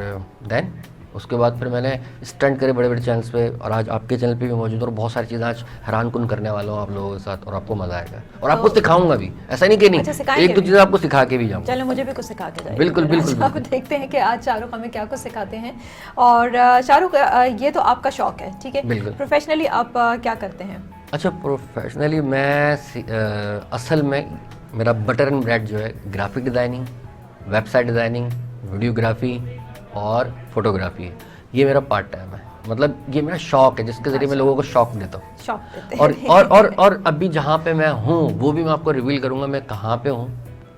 देन उसके बाद फिर मैंने स्टंट करे बड़े बड़े चैनल्स पे, और आज आपके चैनल पे भी मौजूद हूँ। और बहुत सारी चीज़ें आज हैरान कुन करने वाला हूँ आप लोगों के साथ, और आपको मज़ा आएगा और आपको सिखाऊंगा भी, ऐसा नहीं कि नहीं, एक दो चीज़ें आपको सिखा के भी जाऊँगा। चलो, मुझे भी कुछ सिखा के जाइए। बिल्कुल बिल्कुल। आप देखते हैं कि आज शाहरुख हमें क्या कुछ सिखाते हैं। और शाहरुख, ये तो आपका शौक है, ठीक है। बिल्कुल। प्रोफेशनली आप क्या करते हैं? अच्छा, प्रोफेशनली मैं असल में मेरा बटर एंड ब्रेड जो है graphic designing, website designing, videography और फोटोग्राफी है। ये मेरा पार्ट टाइम है, मतलब ये मेरा शौक है जिसके ज़रिए मैं लोगों को शौक देता हूँ। शौक देते हैं। और अभी जहाँ पे मैं हूँ वो भी मैं आपको रिवील करूँगा, मैं कहाँ पे हूँ,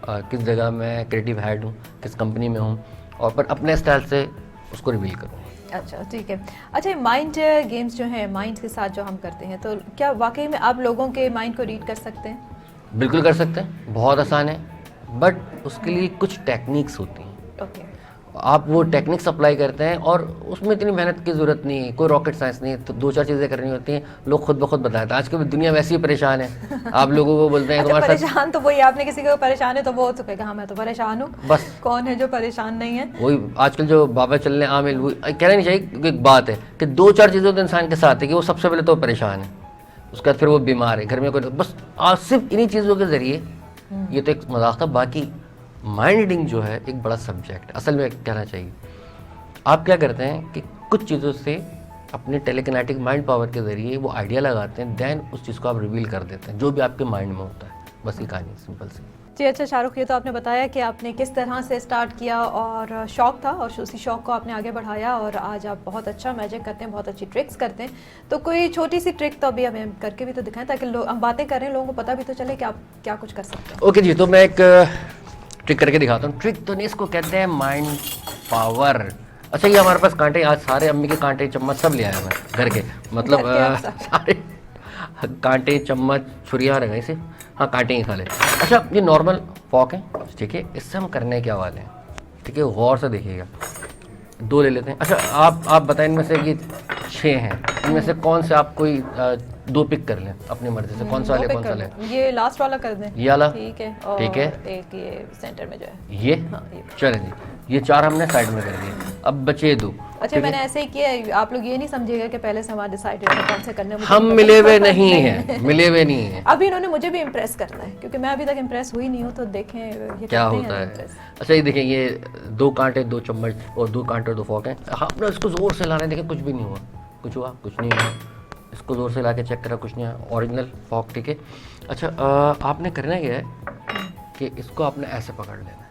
किस जगह मैं क्रिएटिव हेड हूँ, किस कंपनी में हूँ, और पर अपने स्टाइल से उसको रिवील करूँगा। अच्छा, ठीक है। अच्छा, माइंड गेम्स जो हैं, माइंड के साथ जो हम करते हैं, तो क्या वाकई में आप लोगों के माइंड को रीड कर सकते हैं? बिल्कुल कर सकते हैं, बहुत आसान है, बट उसके लिए कुछ टेक्निक्स होती हैं। ओके। आप वो टेक्निक्स अप्लाई करते हैं और उसमें इतनी मेहनत की ज़रूरत नहीं है, कोई रॉकेट साइंस नहीं है, तो 2-4 चीज़ें करनी होती हैं, लोग खुद ब खुद बताते हैं। आजकल दुनिया वैसे ही परेशान है, आप लोगों को बोलते हैं अच्छा, तुम्हारे साथ परेशान तो वही, आपने किसी को परेशान है तो वो तो कहेगा हाँ मैं तो परेशान हूँ, बस कौन है जो परेशान नहीं है। वही आजकल जो बाबा चलने आमिल, वो कहना नहीं चाहिए क्योंकि एक बात है कि 2-4 चीज़ें तो इंसान के साथ है कि वो सबसे पहले तो परेशान है, उसके बाद फिर वो बीमार है, घर में कोई, बस आज सिर्फ इन्हीं चीज़ों के ज़रिए, ये तो एक मजाक था। बाकी माइंड रीडिंग जो है एक बड़ा सब्जेक्ट असल में कहना चाहिए। आप क्या करते हैं कि कुछ चीज़ों से अपने टेलीकिनेटिक माइंड पावर के ज़रिए वो आइडिया लगाते हैं, देन उस चीज़ को आप रिवील कर देते हैं जो भी आपके माइंड में होता है। बस ये कहानी सिंपल सी। जी अच्छा शाहरुख, ये तो आपने बताया कि आपने किस तरह से स्टार्ट किया और शौक़ था और उसी शौक़ को आपने आगे बढ़ाया और आज आप बहुत अच्छा मैजिक करते हैं, बहुत अच्छी ट्रिक्स करते हैं। तो कोई छोटी सी ट्रिक तो अभी हमें करके भी तो दिखाएं ताकि लोग, हम बातें कर रहे हैं, लोगों को पता भी तो चले कि आप क्या कुछ कर सकते हैं। ओके जी, तो मैं एक ट्रिक करके दिखाता हूँ। ट्रिक तो नहीं, इसको कहते हैं माइंड पावर। अच्छा, ये हमारे पास कांटे, आज सारे अम्मी के कांटे चम्मच सब ले आया मैं घर के, मतलब सारे कांटे चम्मच छुरियाँ रह गई से, हाँ कांटे ही साले। अच्छा, ये नॉर्मल फॉक है, ठीक है, इससे हम करने क्या वाले हैं, ठीक है, गौर से देखिएगा। 2 ले लेते हैं। अच्छा, आप बताएं इनमें से ये 6 हैं, इनमें से कौन से आप कोई 2 पिक कर लें अपनी मर्जी से, कौन सा ले, कौन सा ले। ये लास्ट वाला कर दें, ये वाला, ठीक है, और ठीक है, एक ये सेंटर में जो है ये, हाँ, ये। चले जी, ये 4 हमने साइड में कर दिए, अब बचे 2। अच्छा, मैंने ऐसे ही किया, आप लोग ये नहीं समझिएगा कि पहले से हमारा डिसाइडेड है कौन से करने हैं। हम मिले हुए नहीं हैं, मिले हुए नहीं हैं। अभी इन्होंने मुझे भी इम्प्रेस करना है क्योंकि मैं अभी तक इम्प्रेस हुई नहीं हूँ, तो देखें ये क्या करते होता हैं है। impress। अच्छा, ये देखें, ये 2 कांटे 2 चम्मच और 2 कांटे 2 फॉक हैं। आपने इसको ज़ोर से लाने, देखें कुछ भी नहीं हुआ, कुछ हुआ, कुछ नहीं हुआ। इसको ज़ोर से ला के चेक करा, कुछ नहीं हुआ, ओरिजिनल फॉक, ठीक है। अच्छा, आपने करना क्या है कि इसको आपने ऐसे पकड़ लेना है,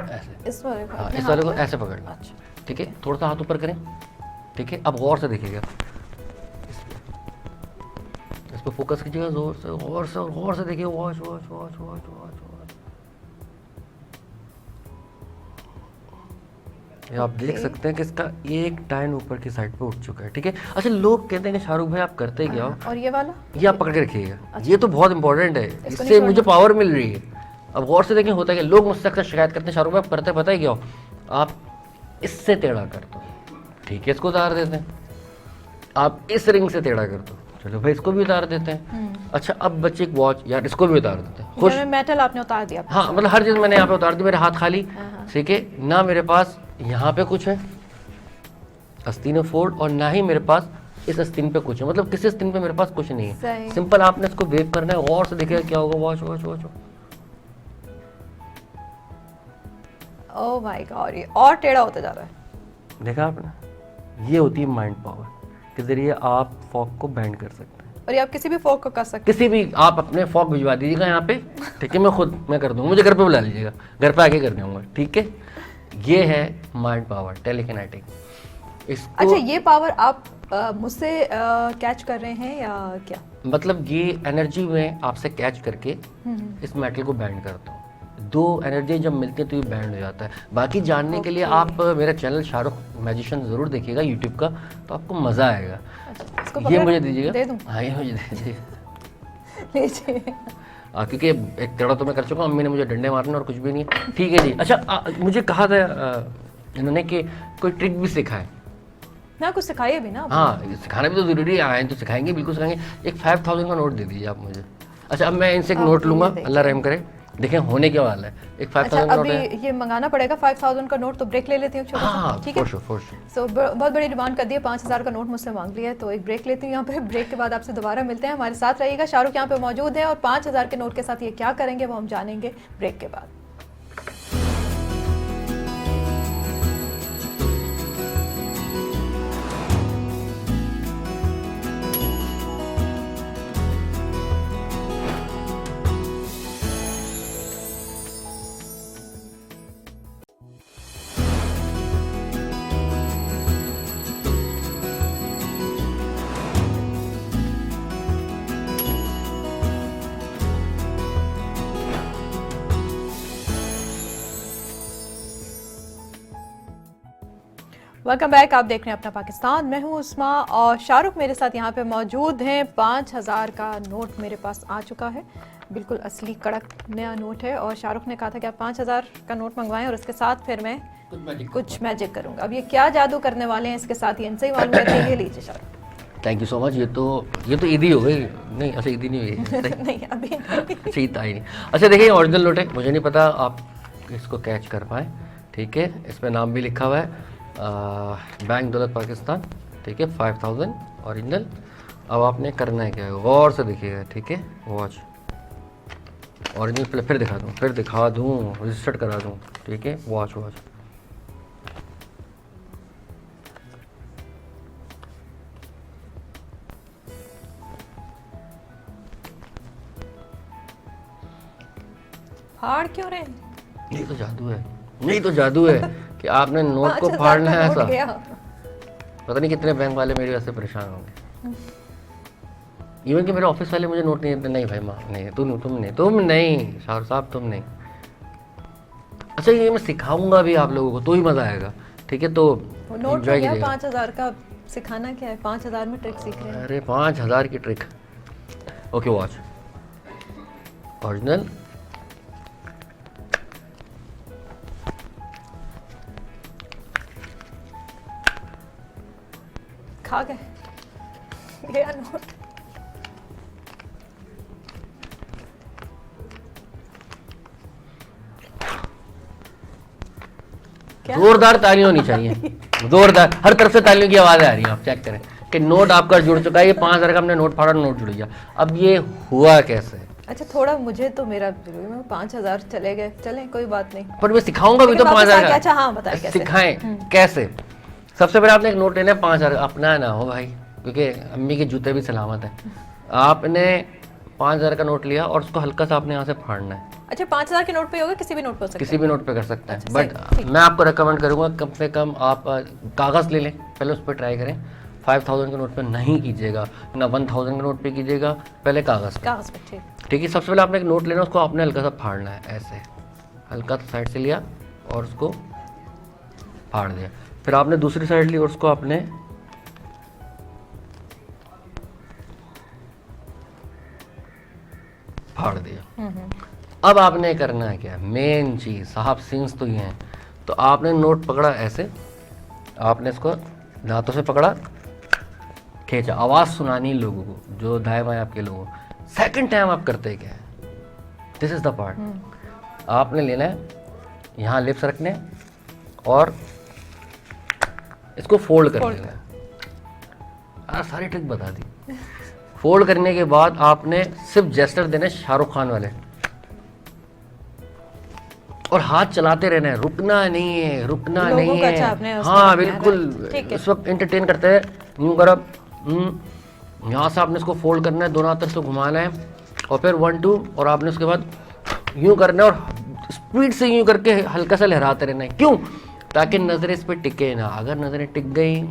ऐसे, इस वाले को, हाँ, इस वाले को ऐसे पकड़ना, अच्छा, ठीक है, थोड़ा सा हाथ ऊपर करें, ठीक है। अब गौर से देखिएगा, इस पर फोकस कीजिएगा, जोर से, गौर से देखिए, watch watch watch watch watch watch. ये आप देख सकते हैं कि इसका एक टाइन ऊपर की साइड पे उठ चुका है, ठीक है। अच्छा, लोग कहते हैं कि शाहरुख भाई आप करते क्या हो, और ये वाला, ये आप पकड़ के रखिएगा, ये तो बहुत इंपॉर्टेंट है, इसको इससे नहीं मुझे पावर मिल रही है। अब गौर से देखें, होता है कि लोग मुझसे अक्सर शिकायत करते हैं, शाहरुख भाई आप करते पता है क्या हो, आप इससे टेढ़ा कर दो, ठीक है, इसको उतार देते हैं। आप इस रिंग से टेढ़ा कर दो, चलो भाई इसको भी उतार देते हैं। अच्छा, अब बच्चे एक वॉच, यार इसको भी उतार देते हैं, खुश। मेटल आपने उतार दिया, हाँ, मतलब हर चीज़ मैंने यहाँ पे उतार दी, मेरे हाथ खाली, ठीक है ना, मेरे पास यहाँ पे कुछ है आस्तीन फोल्ड, और ना ही मेरे पास इस आस्तीन पे कुछ है, मतलब किसी आस्तीन पे मेरे पास कुछ नहीं है। सिंपल आपने इसको वेव करना है, गौर से देखिएगा क्या होगा, watch watch watch. Oh my God, ये और टेढ़ा होता जा रहा है। देखा आपने, ये होती है माइंड पावर के जरिए आप फॉक को बैंड कर सकते हैं। और ये आप किसी भी फोक को कर सकते हैं, किसी भी, आप अपने फॉक भिजवा दीजिएगा यहाँ पे, ठीक है, मैं कर दूँगा, मुझे घर पे बुला लीजिएगा, घर पे आके कर दूँगा, ठीक है। ये है माइंड पावर, टेलीकिनेटिक। इसको, अच्छा, ये पावर आप मुझसे कैच कर रहे हैं या क्या, मतलब ये एनर्जी में आपसे कैच करके इस मेटल को बैंड करता हूँ। 2 एनर्जी जब मिलती है तो ये बैंड हो जाता है। बाकी जानने के लिए आप मेरा चैनल शाहरुख मैजिशियन ज़रूर देखिएगा यूट्यूब का, तो आपको मज़ा आएगा। इसको ये मुझे दीजिएगा, दे दूं? हाँ, ये मुझे दे दीजिए। लीजिए, क्योंकि एक टेढ़ा तो मैं कर चुका हूँ, अम्मी ने मुझे डंडे मारने और कुछ भी नहीं है, ठीक है जी। अच्छा, मुझे कहा था इन्होंने कि कोई ट्रिक भी सिखाए, ना कुछ सिखाइए भी ना। हाँ, सिखाना भी तो ज़रूरी है, आए तो सिखाएंगे, बिल्कुल सिखाएंगे। एक 5000 का नोट दे दीजिए आप मुझे। अच्छा, अब मैं इनसे एक नोट लूँगा, अल्लाह रहम करे, देखें होने क्या वाला है। एक 5000 का नोट है, अभी ये मंगाना पड़ेगा 5000 का नोट, तो ब्रेक ले लेती हूँ छोटा सा, हाँ, ठीक है। For sure. सो बहुत बड़ी डिमांड कर दी है, 5000 का नोट मुझसे मांग लिया है, तो एक ब्रेक लेती हूँ यहाँ पे। ब्रेक के बाद आपसे दोबारा मिलते हैं, हमारे साथ रहिएगा। शाहरुख यहाँ पे मौजूद है और 5000 के नोट के साथ ये क्या करेंगे वो हम जानेंगे ब्रेक के बाद। वेलकम बैक, आप देख रहे हैं अपना पाकिस्तान, मैं हूं उस्मा और शाहरुख मेरे साथ यहाँ पे मौजूद हैं। 5000 का नोट मेरे पास आ चुका है। बिल्कुल असली कड़क नया नोट है और शाहरुख ने कहा था कि आप 5000 का नोट मंगवाएं और उसके साथ फिर मैं कुछ मैजिक करूंगा। अब ये क्या जादू करने वाले हैं इसके साथ, ये इनसे ही मालूम है। ये लीजिए Shahrukh. Thank you so much. ये तो ईदी हो गई। नहीं अच्छा ईदी नहीं हुई नहीं अभी अच्छा ईद आई नहीं। अच्छा देखिए ओरिजिनल नोट है, मुझे नहीं पता आप इसको कैच कर पाए, ठीक है। इसमें नाम भी लिखा हुआ है बैंक दौलत पाकिस्तान, ठीक है, 5000 ओरिजिनल। अब आपने करना है क्या है, गौर से देखिएगा, ठीक है। वॉच ओरिजिनल फिर दिखा दूँ रजिस्टर्ड करा दूँ, ठीक है। वॉच फाड़ क्यों रहे हैं? यही तो जादू है कि आपने नोट को फाड़ना है ऐसा। पता नहीं कितने बैंक वाले मेरी वजह से परेशान होंगे। इवन कि मेरे ऑफिस वाले मुझे नोट नहीं देते। नहीं भाई माँ नहीं, तुम नहीं शाहरुख साहब, तुम नहीं। अच्छा ये मैं सिखाऊंगा भी आप लोगों को, तो ही मजा आएगा, ठीक है। तो नोट हो गया 5000 का, सिखाना क्या है? 5000 में ट्रिक सीख रहे हैं। अरे 5000 की ट्रिक। ओके वॉच ओरिजिनल, खा गए गया नोट। जोरदार ताली होनी चाहिए, जोरदार, हर तरफ से तालियों की आवाज़ आ रही है। आप चेक करें कि नोट आपका जुड़ चुका है। ये 5000 का हमने नोट फाड़ा, नोट जुड़ गया। अब ये हुआ कैसे? अच्छा थोड़ा मुझे तो मेरा 5000 चले गए, चलें कोई बात नहीं, पर मैं सिखाऊंगा भी तो 5000 का। अच्छा हाँ बताएं कैसे सिखाएं कैसे। सबसे पहले आपने एक नोट लेना है 5000, अपना ना हो भाई, क्योंकि अम्मी के जूते भी सलामत है। आपने 5000 का नोट लिया और उसको हल्का सा आपने यहाँ से फाड़ना है। अच्छा 5000 के नोट पे होगा, किसी भी नोट पे हो सकता है? किसी भी नोट पे कर सकते हैं। अच्छा, बट मैं आपको रेकमेंड करूँगा कम से कम आप कागज़ ले लें, पहले उस पर ट्राई करें। 5000 के नोट पे नहीं कीजिएगा, ना 1000 के नोट पे कीजिएगा, पहले कागज़ पे। ठीक है। सबसे पहले आपने एक नोट लेना, उसको आपने हल्का सा फाड़ना है, ऐसे हल्का सा साइड से लिया और उसको फाड़ दिया। फिर आपने दूसरी साइड ली और उसको आपने फाड़ दिया। अब आपने करना है क्या, मेन चीज साहब, सीन्स तो ये हैं। तो आपने नोट पकड़ा ऐसे, आपने इसको दांतों से पकड़ा, खींचा, आवाज सुनानी लोगों को, जो दाएं बाएं आपके लोगों को। सेकंड टाइम आप करते क्या है, दिस इज द पार्ट। आपने लेना है, यहाँ लिप्स रखने और इसको फोल्ड कर लेना है। सारी ट्रिक बता दी। फोल्ड करने के बाद आपने सिर्फ जेस्चर देने शाहरुख खान वाले और हाथ चलाते रहना है, रुकना नहीं है, रुकना नहीं है। अच्छा हाँ बिल्कुल, इस वक्त एंटरटेन करते हैं। यूं करो, यहाँ से आपने इसको फोल्ड करना है, दोनों हाथ से घुमाना है और फिर 1 2 और आपने उसके बाद यूं करना है और स्पीड से यूं करके हल्का सा लहराते रहना है। क्यों? ताकि नजरें इस पर टिके ना। अगर नजरें टिक गई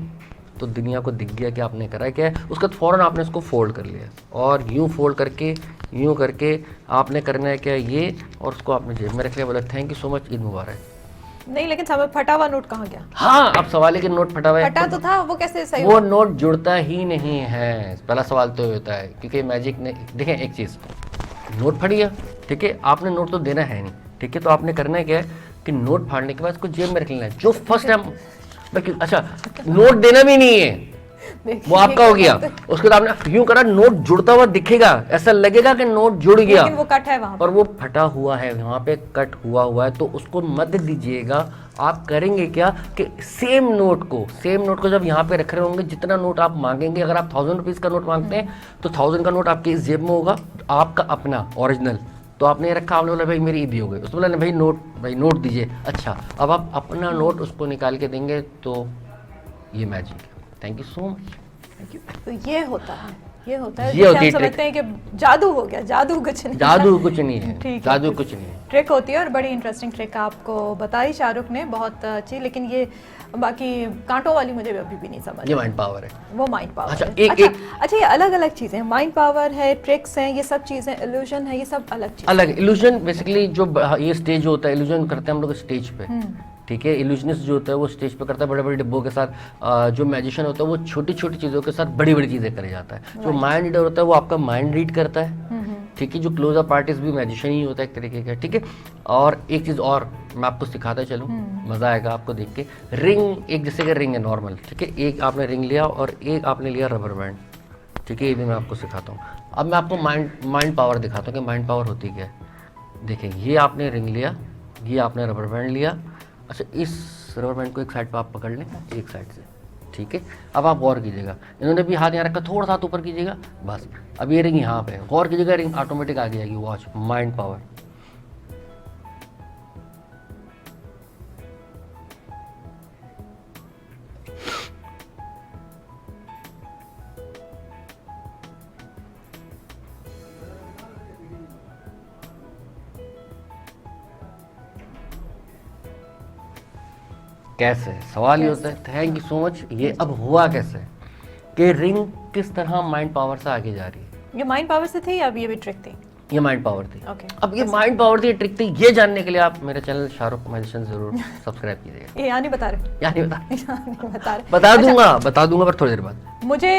तो दुनिया को दिख गया कि आपने करा क्या है। उसके बाद फ़ौरन आपने इसको फोल्ड कर लिया और यूं फोल्ड करके यूं करके आपने करना है क्या, ये, और उसको आपने जेब में रख लिया, बोला thank you so much, Eid मुबारक। नहीं लेकिन साहब फटा हुआ नोट कहाँ गया? हाँ अब सवाल है कि नोट फटा हुआ है। फटा तो था, वो कैसे सही? वो नोट जुड़ता ही नहीं है, पहला सवाल तो होता है, क्योंकि मैजिक ने देखें एक चीज़, नोट फट गया, ठीक है, आपने नोट तो देना है नहीं, ठीक है, तो आपने करना है क्या है कि नोट फाड़ने के बाद इसको जेब में रख लेना है। जो फर्स्ट टाइम, अच्छा नोट देना भी नहीं है, वो आपका हो गया। उसके बाद आपने यूं करा, नोट जुड़ता हुआ दिखेगा, ऐसा लगेगा कि नोट जुड़ गया, लेकिन वो कट है वहां पर वो फटा हुआ है, वहां पे कट हुआ है। तो उसको मत दीजिएगा। आप करेंगे क्या कि सेम नोट को जब यहाँ पे रख रहे होंगे, जितना नोट आप मांगेंगे, अगर आप 1000 रुपीज का नोट मांगते हैं तो 1000 का नोट आपके इस जेब में होगा, आपका अपना ओरिजिनल। तो आपने रखा, आपने बोला भाई मेरी ईदी हो गई, उसने बोला भाई नोट दीजिए। अच्छा अब आप अपना नोट उसको निकाल के देंगे, तो ये मैजिक है। Thank you so much. तो ये होता है ये हम होती है समझते हैं कि जादू हो गया, जादू कुछ नहीं, जादू कुछ नहीं है, ठीक है, जादू कुछ नहीं है, ट्रिक होती है। और बड़ी इंटरेस्टिंग ट्रिक आपको बताई शाहरुख ने, बहुत अच्छी। लेकिन ये बाकी कांटों वाली मुझे अभी भी नहीं समझ। ये माइंड पावर है, वो माइंड पावर अच्छा, है। अच्छा ये अलग अलग चीजें, माइंड पावर है, ट्रिक्स हैं, ये सब चीजें, इल्यूजन है, ये सब अलग चीजें। अलग इल्यूजन बेसिकली जो ये स्टेज होता है, इल्यूजन करते हैं हम लोग स्टेज पे, ठीक है। इल्यूजनिस्ट जो होता है वो स्टेज पे करता है बड़े बड़े डिब्बों के साथ। जो मैजिशियन होता है वो छोटी छोटी चीज़ों के साथ बड़ी बड़ी चीज़ें करे जाता है। जो माइंड रीडर होता है वो आपका माइंड रीड करता है, ठीक है, जो क्लोजअप आर्टिस्ट भी मैजिशियन ही होता है एक तरीके का, ठीक है। और एक चीज़ और मैं आपको सिखाता चलूँ, मज़ा आएगा आपको देख के। रिंग, एक जैसे कि रिंग है नॉर्मल, ठीक है, एक आपने रिंग लिया और एक आपने लिया रबर बैंड, ठीक है, ये भी मैं आपको सिखाता हूँ। अब मैं आपको माइंड पावर दिखाता हूँ कि माइंड पावर होती क्या है। देखें, ये आपने रिंग लिया, ये आपने रबर बैंड लिया। अच्छा, इस रबर बैंड को एक साइड पर आप पकड़ लें, एक साइड से, ठीक है। अब आप गौर कीजिएगा, इन्होंने भी हाथ यहाँ रखा, थोड़ा सा हाथ ऊपर कीजिएगा, बस। अब ये रिंग यहाँ पे, गौर कीजिएगा, रिंग ऑटोमेटिक आगे जाएगी। Watch, mind power. कैसे, सवाल ये होता है, थैंक यू सो मच। ये अब हुआ कैसे कि रिंग किस तरह माइंड पावर से आगे जा रही है। ये माइंड पावर से थी या अब ये भी ट्रिक थी? ये माइंड पावर थी। Okay. अब ये माइंड पावर थी, ट्रिक थी, ये जानने के लिए आप मेरे चैनल शाहरुख मैजिशियन जरूर सब्सक्राइब कीजिएगा। ये यहाँ नहीं बता रहे? यहाँ नहीं बता रहे। बता दूंगा पर थोड़ी देर बाद। मुझे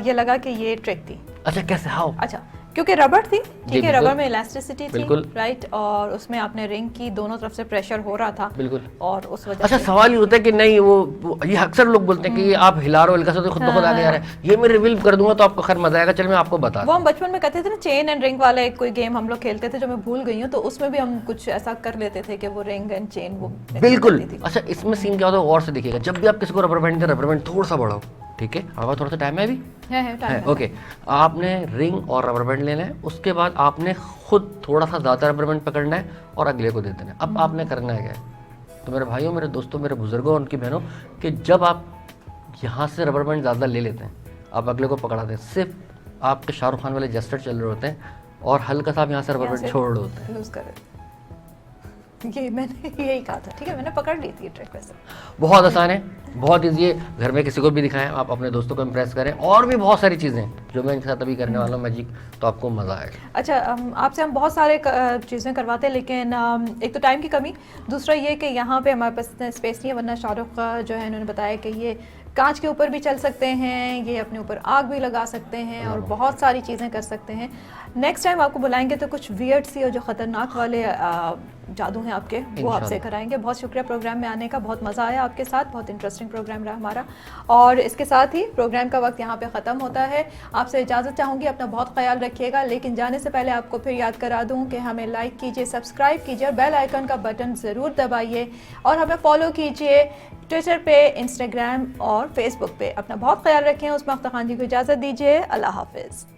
ये लगा कि ये ट्रिक थी। अच्छा, कैसे, हाउ? अच्छा, क्योंकि रबर थी, ठीक है, बिल्कुल। रबर में इलास्टिसिटी थी, बिल्कुल। राइट, और उसमें आपने रिंग की दोनों तरफ से प्रेशर हो रहा था, बिल्कुल। और उस वजह अच्छा, से सवाल ये होता है कि नहीं, वो ये अक्सर लोग बोलते हैं कि ये आप हिला रहे हो, हल्का सा तो खुद ब खुद आगे आ रहा है। ये मैं रिवील कर दूंगा तो आपको खैर मजा आएगा। चल मैं आपको बता वो हम बचपन में कहते थे ना, चेन एंड रिंग वाला एक कोई गेम हम लोग खेलते थे जो मैं भूल गई हूँ, तो उसमें भी हम कुछ ऐसा कर लेते थे कि वो रिंग एंड चेन वो बिल्कुल। करती थी। अच्छा, इसमें सीन क्या होता है, गौर से देखिएगा, जब भी आप किसी को रबर बैंड दें, रबर बैंड थोड़ा सा बढ़ाओ, ठीक है। हमारे थोड़ा सा टाइम है अभी, है टाइम है। ओके। आपने रिंग और रबर बैंड लेना है, उसके बाद आपने खुद थोड़ा सा ज़्यादा रबर बैंड पकड़ना है और अगले को दे देना है। अब आपने करना है क्या है, तो मेरे भाइयों, मेरे दोस्तों, मेरे बुजुर्गों, उनकी बहनों, कि जब आप यहाँ से रबर बैंड ज़्यादा ले लेते हैं, आप अगले को पकड़ाते हैं, सिर्फ आपके शाहरुख खान वाले जेस्चर चल रहे होते हैं और हल्का सा आप यहाँ से रबर बैंड छोड़ रहे होते हैं। लूज कर रहे थे। ये मैंने यही कहा था, ठीक है, मैंने पकड़ ली थी ट्रिक। वैसे बहुत आसान है, बहुत ईजी है, घर में किसी को भी दिखाएं, आप अपने दोस्तों को इम्प्रेस करें, और भी बहुत सारी चीज़ें जो मैं इनके साथ अभी करने वाला हूँ मैजिक, तो आपको मज़ा आएगा। अच्छा, आपसे हम बहुत सारे चीज़ें करवाते हैं, लेकिन एक तो टाइम की कमी, दूसरा ये कि यहाँ पे हमारे पास इतना स्पेस नहीं है, वरना शाहरुख का जो है इन्होंने बताया कि ये कांच के ऊपर भी चल सकते हैं, ये अपने ऊपर आग भी लगा सकते हैं और बहुत सारी चीज़ें कर सकते हैं। नेक्स्ट टाइम आपको बुलाएंगे तो कुछ वियर्ड सी और जो ख़तरनाक वाले जादू हैं आपके, वो आपसे कराएंगे। बहुत शुक्रिया प्रोग्राम में आने का, बहुत मज़ा आया आपके साथ, बहुत इंटरेस्टिंग प्रोग्राम रहा हमारा। और इसके साथ ही प्रोग्राम का वक्त यहाँ पे ख़त्म होता है। आपसे इजाज़त चाहूँगी, अपना बहुत ख्याल रखिएगा, लेकिन जाने से पहले आपको फिर याद करा दूँ कि हमें लाइक कीजिए, सब्सक्राइब कीजिए और बेल आइकन का बटन ज़रूर दबाइए, और हमें फॉलो कीजिए ट्विटर पे, इंस्टाग्राम और फेसबुक पे। अपना बहुत ख्याल रखें। उस्मा अख्तर खान जी को इजाज़त दीजिए। अल्लाह हाफिज़।